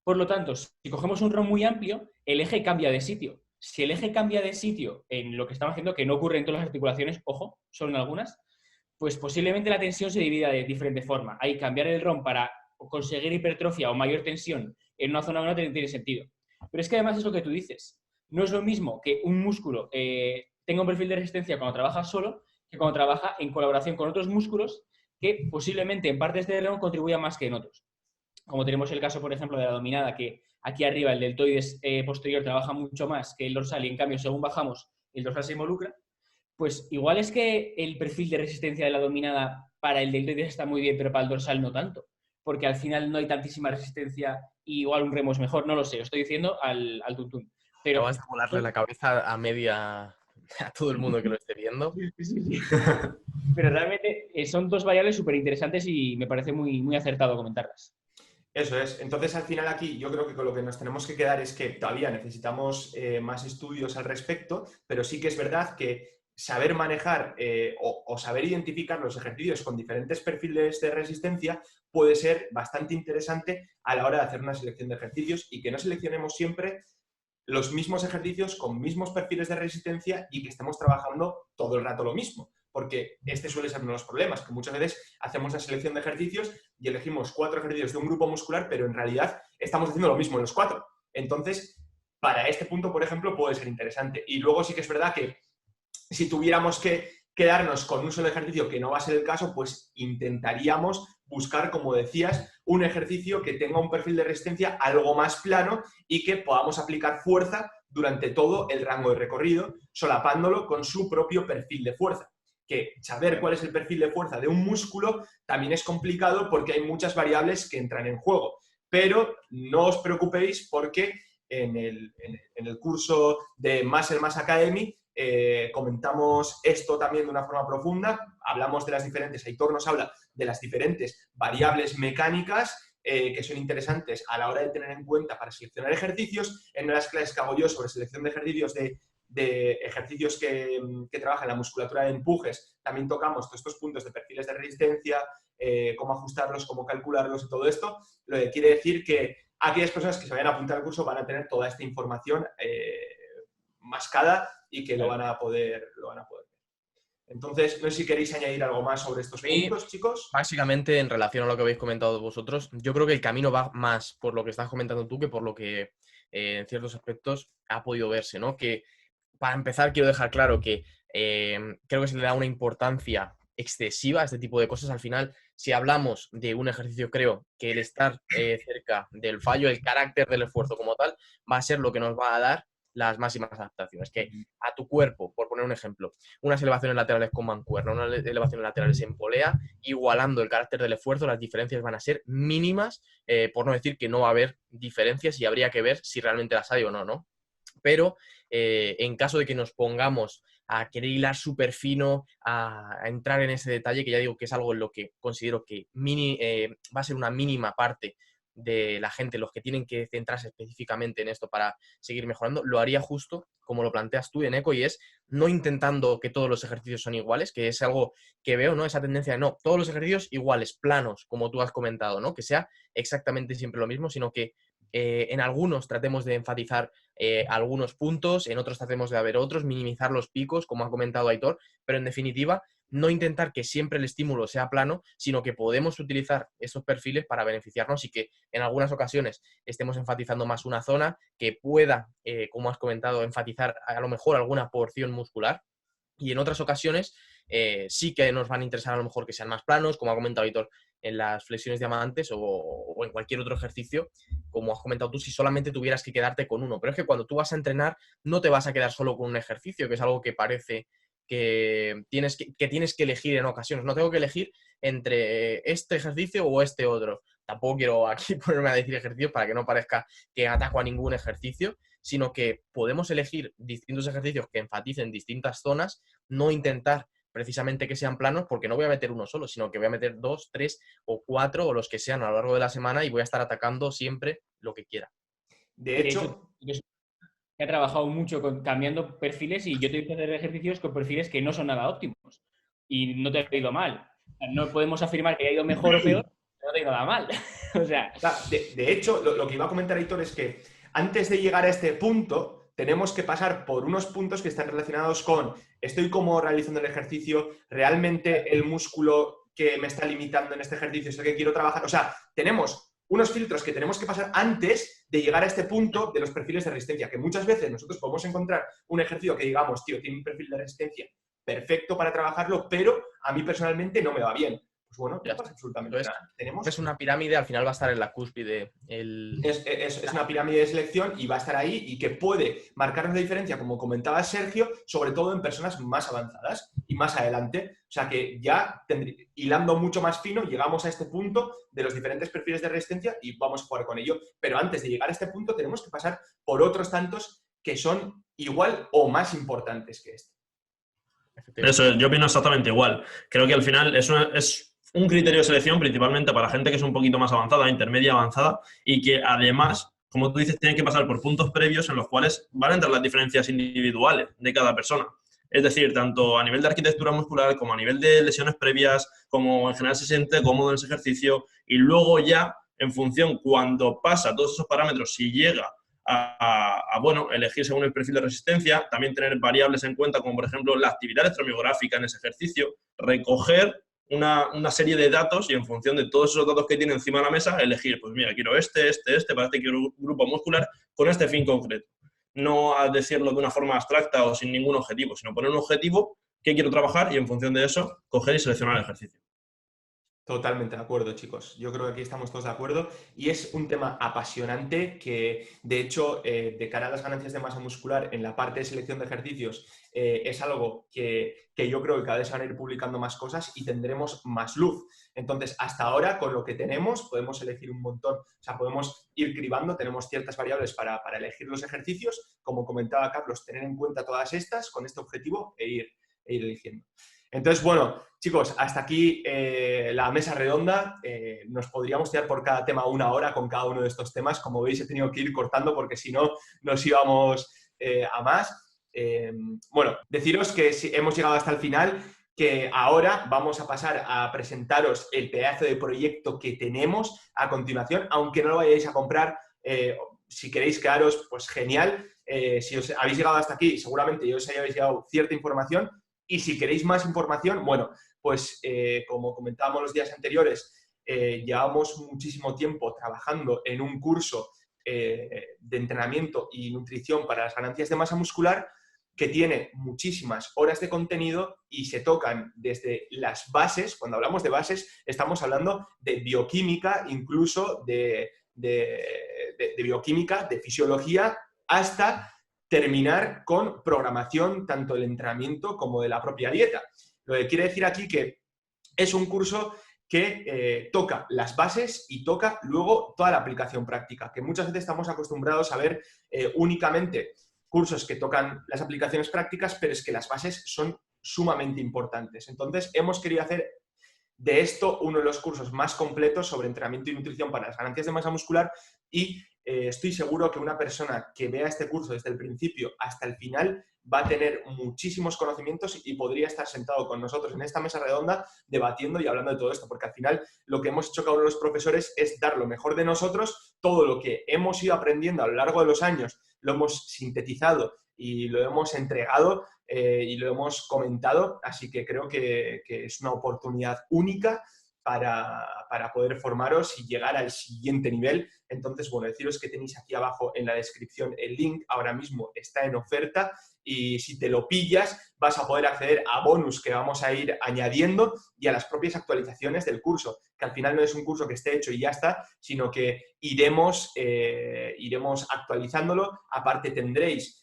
Por lo tanto, si cogemos un ROM muy amplio, el eje cambia de sitio. Si el eje cambia de sitio en lo que estamos haciendo, que no ocurre en todas las articulaciones, ojo, solo en algunas, pues posiblemente la tensión se divida de diferente forma. Hay cambiar el ROM para conseguir hipertrofia o mayor tensión en una zona no tiene sentido. Pero es que además es lo que tú dices. No es lo mismo que un músculo tenga un perfil de resistencia cuando trabaja solo que cuando trabaja en colaboración con otros músculos que posiblemente en partes del ROM contribuyan más que en otros. Como tenemos el caso, por ejemplo, de la dominada, que aquí arriba el deltoides posterior trabaja mucho más que el dorsal y en cambio según bajamos el dorsal se involucra, pues igual es que el perfil de resistencia de la dominada para el deltoides está muy bien, pero para el dorsal no tanto, porque al final no hay tantísima resistencia y igual un remo es mejor, no lo sé, lo estoy diciendo al tuntún. Pero vas a volarle la cabeza a media a todo el mundo que lo esté viendo. Sí. Pero realmente son dos variables súper interesantes y me parece muy, muy acertado comentarlas. Eso es. Entonces, al final aquí yo creo que con lo que nos tenemos que quedar es que todavía necesitamos más estudios al respecto, pero sí que es verdad que saber manejar o saber identificar los ejercicios con diferentes perfiles de resistencia puede ser bastante interesante a la hora de hacer una selección de ejercicios y que no seleccionemos siempre los mismos ejercicios con mismos perfiles de resistencia y que estemos trabajando todo el rato lo mismo. Porque este suele ser uno de los problemas, que muchas veces hacemos una selección de ejercicios y elegimos 4 ejercicios de un grupo muscular, pero en realidad estamos haciendo lo mismo en los 4. Entonces, para este punto, por ejemplo, puede ser interesante. Y luego sí que es verdad que si tuviéramos que quedarnos con un solo ejercicio, que no va a ser el caso, pues intentaríamos buscar, como decías, un ejercicio que tenga un perfil de resistencia algo más plano y que podamos aplicar fuerza durante todo el rango de recorrido, solapándolo con su propio perfil de fuerza. Que saber cuál es el perfil de fuerza de un músculo también es complicado porque hay muchas variables que entran en juego. Pero no os preocupéis porque en el curso de Muscle Mass Academy comentamos esto también de una forma profunda. Hablamos de las diferentes, Aitor nos habla de las diferentes variables mecánicas que son interesantes a la hora de tener en cuenta para seleccionar ejercicios. En las clases que hago yo sobre selección de ejercicios de ejercicios que trabajan la musculatura de empujes, también tocamos todos estos puntos de perfiles de resistencia, cómo ajustarlos, cómo calcularlos y todo esto, lo que quiere decir que aquellas personas que se vayan a apuntar al curso van a tener toda esta información mascada y que lo van a poder ver. Entonces, no sé si queréis añadir algo más sobre estos puntos, chicos. Básicamente, en relación a lo que habéis comentado vosotros, yo creo que el camino va más por lo que estás comentando tú que por lo que en ciertos aspectos ha podido verse, ¿no? Que para empezar quiero dejar claro que creo que se le da una importancia excesiva a este tipo de cosas. Al final, si hablamos de un ejercicio, creo que el estar cerca del fallo, el carácter del esfuerzo como tal, va a ser lo que nos va a dar las máximas adaptaciones. Que a tu cuerpo, por poner un ejemplo, unas elevaciones laterales con mancuerna, unas elevaciones laterales en polea, igualando el carácter del esfuerzo, las diferencias van a ser mínimas, por no decir que no va a haber diferencias y habría que ver si realmente las hay o no, ¿no? Pero en caso de que nos pongamos a querer hilar súper fino, a entrar en ese detalle, que ya digo que es algo en lo que considero que va a ser una mínima parte de la gente, los que tienen que centrarse específicamente en esto para seguir mejorando, lo haría justo como lo planteas tú, Eneco, y es no intentando que todos los ejercicios son iguales, que es algo que veo, ¿no? Esa tendencia de no, todos los ejercicios iguales, planos, como tú has comentado, ¿no? Que sea exactamente siempre lo mismo, sino que en algunos tratemos de enfatizar algunos puntos, en otros tratemos de haber otros, minimizar los picos, como ha comentado Aitor, pero en definitiva, no intentar que siempre el estímulo sea plano, sino que podemos utilizar esos perfiles para beneficiarnos y que en algunas ocasiones estemos enfatizando más una zona que pueda, como has comentado, enfatizar a lo mejor alguna porción muscular, y en otras ocasiones sí que nos van a interesar a lo mejor que sean más planos, como ha comentado Aitor, en las flexiones diamantes o en cualquier otro ejercicio, como has comentado tú, si solamente tuvieras que quedarte con uno. Pero es que cuando tú vas a entrenar no te vas a quedar solo con un ejercicio, que es algo que parece que tienes que elegir en ocasiones. No tengo que elegir entre este ejercicio o este otro. Tampoco quiero aquí ponerme a decir ejercicios para que no parezca que ataco a ningún ejercicio, sino que podemos elegir distintos ejercicios que enfaticen distintas zonas, no intentar precisamente que sean planos, porque no voy a meter uno solo, sino que voy a meter 2, 3 o 4 o los que sean a lo largo de la semana y voy a estar atacando siempre lo que quiera. De hecho, yo he trabajado mucho cambiando perfiles y yo tengo que hacer ejercicios con perfiles que no son nada óptimos y no te ha ido mal. O sea, no podemos afirmar que ha ido mejor o peor, pero no te ha ido nada mal. O sea, de hecho, lo que iba a comentar Aitor es que antes de llegar a este punto tenemos que pasar por unos puntos que están relacionados con estoy como realizando el ejercicio, realmente el músculo que me está limitando en este ejercicio es el que quiero trabajar. O sea, tenemos unos filtros que tenemos que pasar antes de llegar a este punto de los perfiles de resistencia, que muchas veces nosotros podemos encontrar un ejercicio que digamos, tío, tiene un perfil de resistencia perfecto para trabajarlo, pero a mí personalmente no me va bien. Pues bueno, no pasa absolutamente nada. Es una pirámide, al final va a estar en la cúspide. Es una pirámide de selección y va a estar ahí y que puede marcar una diferencia, como comentaba Sergio, sobre todo en personas más avanzadas y más adelante. O sea que ya hilando mucho más fino llegamos a este punto de los diferentes perfiles de resistencia y vamos a jugar con ello. Pero antes de llegar a este punto tenemos que pasar por otros tantos que son igual o más importantes que este. Eso, yo opino exactamente igual. Creo que al final es un criterio de selección principalmente para gente que es un poquito más avanzada, intermedia avanzada, y que además, como tú dices, tienen que pasar por puntos previos en los cuales van a entrar las diferencias individuales de cada persona. Es decir, tanto a nivel de arquitectura muscular como a nivel de lesiones previas, como en general se siente cómodo en ese ejercicio, y luego ya, en función, cuando pasa todos esos parámetros, si llega bueno, elegir según el perfil de resistencia, también tener variables en cuenta, como por ejemplo la actividad electromiográfica en ese ejercicio, recoger una serie de datos y en función de todos esos datos que tiene encima de la mesa, elegir, pues mira, quiero para este quiero un grupo muscular con este fin concreto. No a decirlo de una forma abstracta o sin ningún objetivo, sino poner un objetivo que quiero trabajar y en función de eso, coger y seleccionar el ejercicio. Totalmente de acuerdo, chicos. Yo creo que aquí estamos todos de acuerdo y es un tema apasionante que, de hecho, de cara a las ganancias de masa muscular en la parte de selección de ejercicios es algo que yo creo que cada vez se van a ir publicando más cosas y tendremos más luz. Entonces, hasta ahora, con lo que tenemos, podemos elegir un montón. O sea, podemos ir cribando, tenemos ciertas variables para elegir los ejercicios. Como comentaba Carlos, tener en cuenta todas estas con este objetivo e ir eligiendo. Entonces, bueno, chicos, hasta aquí la mesa redonda. Nos podríamos tirar por cada tema 1 hora con cada uno de estos temas. Como veis, he tenido que ir cortando porque si no, nos íbamos a más. Bueno, deciros que si hemos llegado hasta el final, que ahora vamos a pasar a presentaros el pedazo de proyecto que tenemos a continuación, aunque no lo vayáis a comprar. Si queréis quedaros, pues genial. Si os habéis llegado hasta aquí, seguramente ya os hayáis llegado cierta información. Y si queréis más información, bueno, pues como comentábamos los días anteriores, llevamos muchísimo tiempo trabajando en un curso de entrenamiento y nutrición para las ganancias de masa muscular que tiene muchísimas horas de contenido y se tocan desde las bases. Cuando hablamos de bases, estamos hablando de bioquímica, incluso de bioquímica, de fisiología, hasta terminar con programación tanto del entrenamiento como de la propia dieta. Lo que quiere decir aquí que es un curso que toca las bases y toca luego toda la aplicación práctica, que muchas veces estamos acostumbrados a ver únicamente cursos que tocan las aplicaciones prácticas, pero es que las bases son sumamente importantes. Entonces, hemos querido hacer de esto uno de los cursos más completos sobre entrenamiento y nutrición para las ganancias de masa muscular y estoy seguro que una persona que vea este curso desde el principio hasta el final va a tener muchísimos conocimientos y podría estar sentado con nosotros en esta mesa redonda debatiendo y hablando de todo esto, porque al final lo que hemos hecho cada uno de los profesores es dar lo mejor de nosotros, todo lo que hemos ido aprendiendo a lo largo de los años lo hemos sintetizado y lo hemos entregado y lo hemos comentado, así que creo que es una oportunidad única para poder formaros y llegar al siguiente nivel. Entonces, bueno, deciros que tenéis aquí abajo en la descripción el link, ahora mismo está en oferta y si te lo pillas vas a poder acceder a bonus que vamos a ir añadiendo y a las propias actualizaciones del curso, que al final no es un curso que esté hecho y ya está, sino que iremos actualizándolo. Aparte tendréis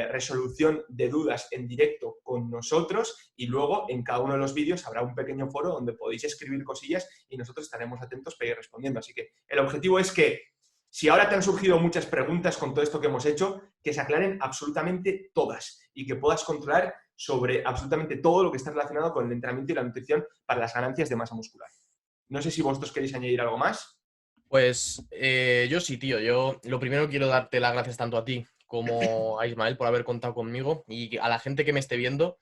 resolución de dudas en directo con nosotros y luego en cada uno de los vídeos habrá un pequeño foro donde podéis escribir cosillas y nosotros estaremos atentos para ir respondiendo. Así que el objetivo es que si ahora te han surgido muchas preguntas con todo esto que hemos hecho, que se aclaren absolutamente todas y que puedas controlar sobre absolutamente todo lo que está relacionado con el entrenamiento y la nutrición para las ganancias de masa muscular. No sé si vosotros queréis añadir algo más. Pues yo sí, tío. Yo lo primero quiero darte las gracias tanto a ti como a Ismael por haber contado conmigo y a la gente que me esté viendo.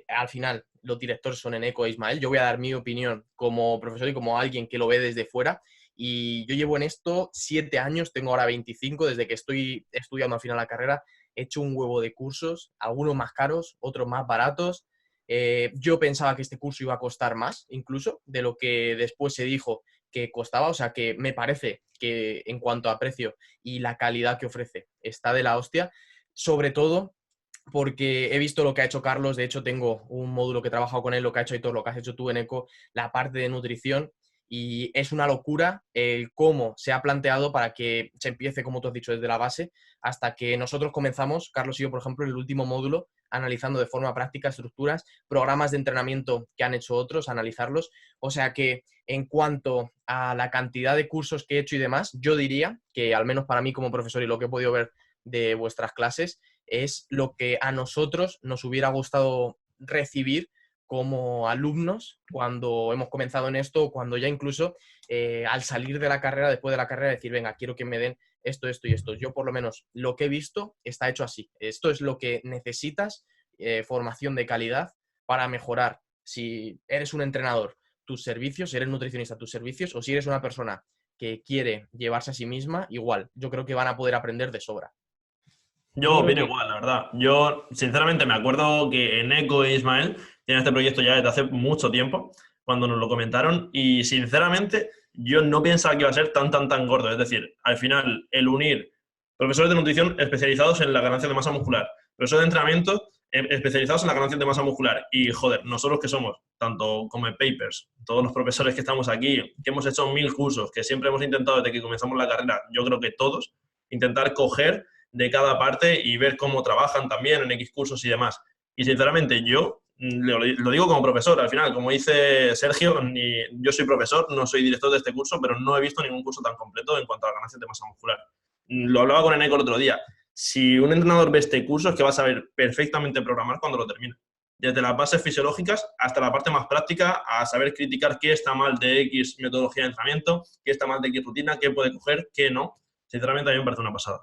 Al final, los directores son Eneco e Ismael. Yo voy a dar mi opinión como profesor y como alguien que lo ve desde fuera. Y yo llevo en esto 7 años, tengo ahora 25, desde que estoy estudiando al final la carrera. He hecho un huevo de cursos, algunos más caros, otros más baratos. Yo pensaba que este curso iba a costar más, incluso, de lo que después se dijo que costaba. O sea, que me parece que en cuanto a precio y la calidad que ofrece está de la hostia. Sobre todo porque he visto lo que ha hecho Carlos. De hecho, tengo un módulo que he trabajado con él, lo que ha hecho Aitor, lo que has hecho tú en Eco, la parte de nutrición. Y es una locura el cómo se ha planteado para que se empiece, como tú has dicho, desde la base, hasta que nosotros comenzamos, Carlos y yo, por ejemplo, en el último módulo, analizando de forma práctica estructuras, programas de entrenamiento que han hecho otros, analizarlos. O sea que en cuanto a la cantidad de cursos que he hecho y demás, yo diría que, al menos para mí como profesor y lo que he podido ver de vuestras clases, es lo que a nosotros nos hubiera gustado recibir como alumnos cuando hemos comenzado en esto, cuando ya incluso al salir de la carrera, después de la carrera, decir, venga, quiero que me den esto, esto y esto. Yo por lo menos lo que he visto está hecho así. Esto es lo que necesitas, formación de calidad para mejorar. Si eres un entrenador, tus servicios, si eres nutricionista, tus servicios, o si eres una persona que quiere llevarse a sí misma, igual. Yo creo que van a poder aprender de sobra. Yo opino igual, la verdad. Yo, sinceramente, me acuerdo que Eneco e Ismael tienen este proyecto ya desde hace mucho tiempo, cuando nos lo comentaron, y sinceramente yo no pensaba que iba a ser tan gordo. Es decir, al final, el unir profesores de nutrición especializados en la ganancia de masa muscular, profesores de entrenamiento especializados en la ganancia de masa muscular, y joder, nosotros que somos, tanto como en Papers, todos los profesores que estamos aquí, que hemos hecho 1000 cursos, que siempre hemos intentado desde que comenzamos la carrera, yo creo que todos, intentar coger de cada parte y ver cómo trabajan también en X cursos y demás. Y sinceramente yo lo digo como profesor, al final, como dice Sergio, yo soy profesor, no soy director de este curso, pero no he visto ningún curso tan completo en cuanto a la ganancia de masa muscular. Lo hablaba con Eneco el otro día. Si un entrenador ve este curso es que va a saber perfectamente programar cuando lo termine. Desde las bases fisiológicas hasta la parte más práctica, a saber criticar qué está mal de X metodología de entrenamiento, qué está mal de X rutina, qué puede coger, qué no. Sinceramente a mí me parece una pasada.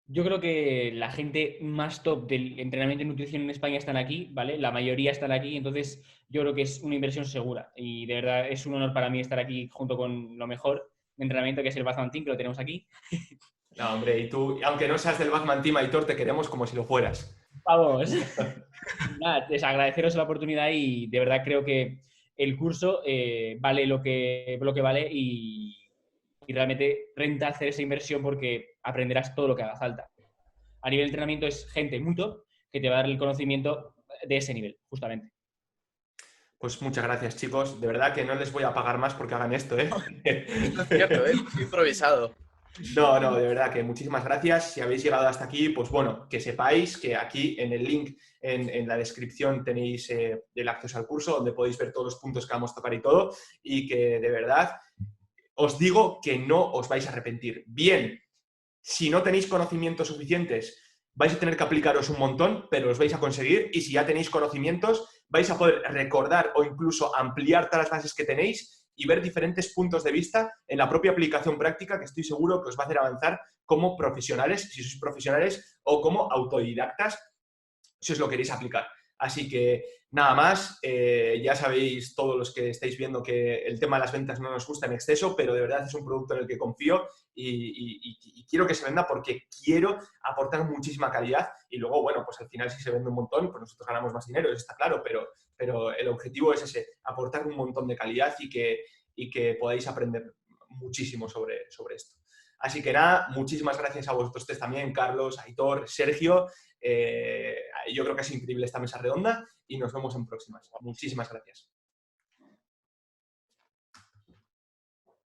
Yo creo que la gente más top del entrenamiento y nutrición en España están aquí, ¿vale? La mayoría están aquí, entonces yo creo que es una inversión segura y de verdad es un honor para mí estar aquí junto con lo mejor de entrenamiento, que es el Batman Team, que lo tenemos aquí. No, hombre, y tú, aunque no seas del Batman Team, Aitor, te queremos como si lo fueras. Vamos. Nada, agradeceros la oportunidad y de verdad creo que el curso vale lo que vale y realmente renta hacer esa inversión porque aprenderás todo lo que haga falta. A nivel de entrenamiento es gente muy top que te va a dar el conocimiento de ese nivel, justamente. Pues muchas gracias, chicos. De verdad que no les voy a pagar más porque hagan esto, ¿eh? Esto es cierto, ¿eh? Improvisado. No, de verdad que muchísimas gracias. Si habéis llegado hasta aquí, pues bueno, que sepáis que aquí en el link, en la descripción tenéis el acceso al curso, donde podéis ver todos los puntos que vamos a tocar y todo, y que de verdad os digo que no os vais a arrepentir. Bien, si no tenéis conocimientos suficientes, vais a tener que aplicaros un montón, pero los vais a conseguir, y si ya tenéis conocimientos, vais a poder recordar o incluso ampliar todas las bases que tenéis y ver diferentes puntos de vista en la propia aplicación práctica, que estoy seguro que os va a hacer avanzar como profesionales, si sois profesionales, o como autodidactas, si os lo queréis aplicar. Así que nada más, ya sabéis todos los que estáis viendo que el tema de las ventas no nos gusta en exceso, pero de verdad es un producto en el que confío y quiero que se venda porque quiero aportar muchísima calidad y luego, bueno, pues al final si se vende un montón, pues nosotros ganamos más dinero, eso está claro, pero el objetivo es ese, aportar un montón de calidad y que podáis aprender muchísimo sobre esto. Así que nada, muchísimas gracias a vosotros tres también, Carlos, Aitor, Sergio. Yo creo que es increíble esta mesa redonda y nos vemos en próximas. Muchísimas gracias.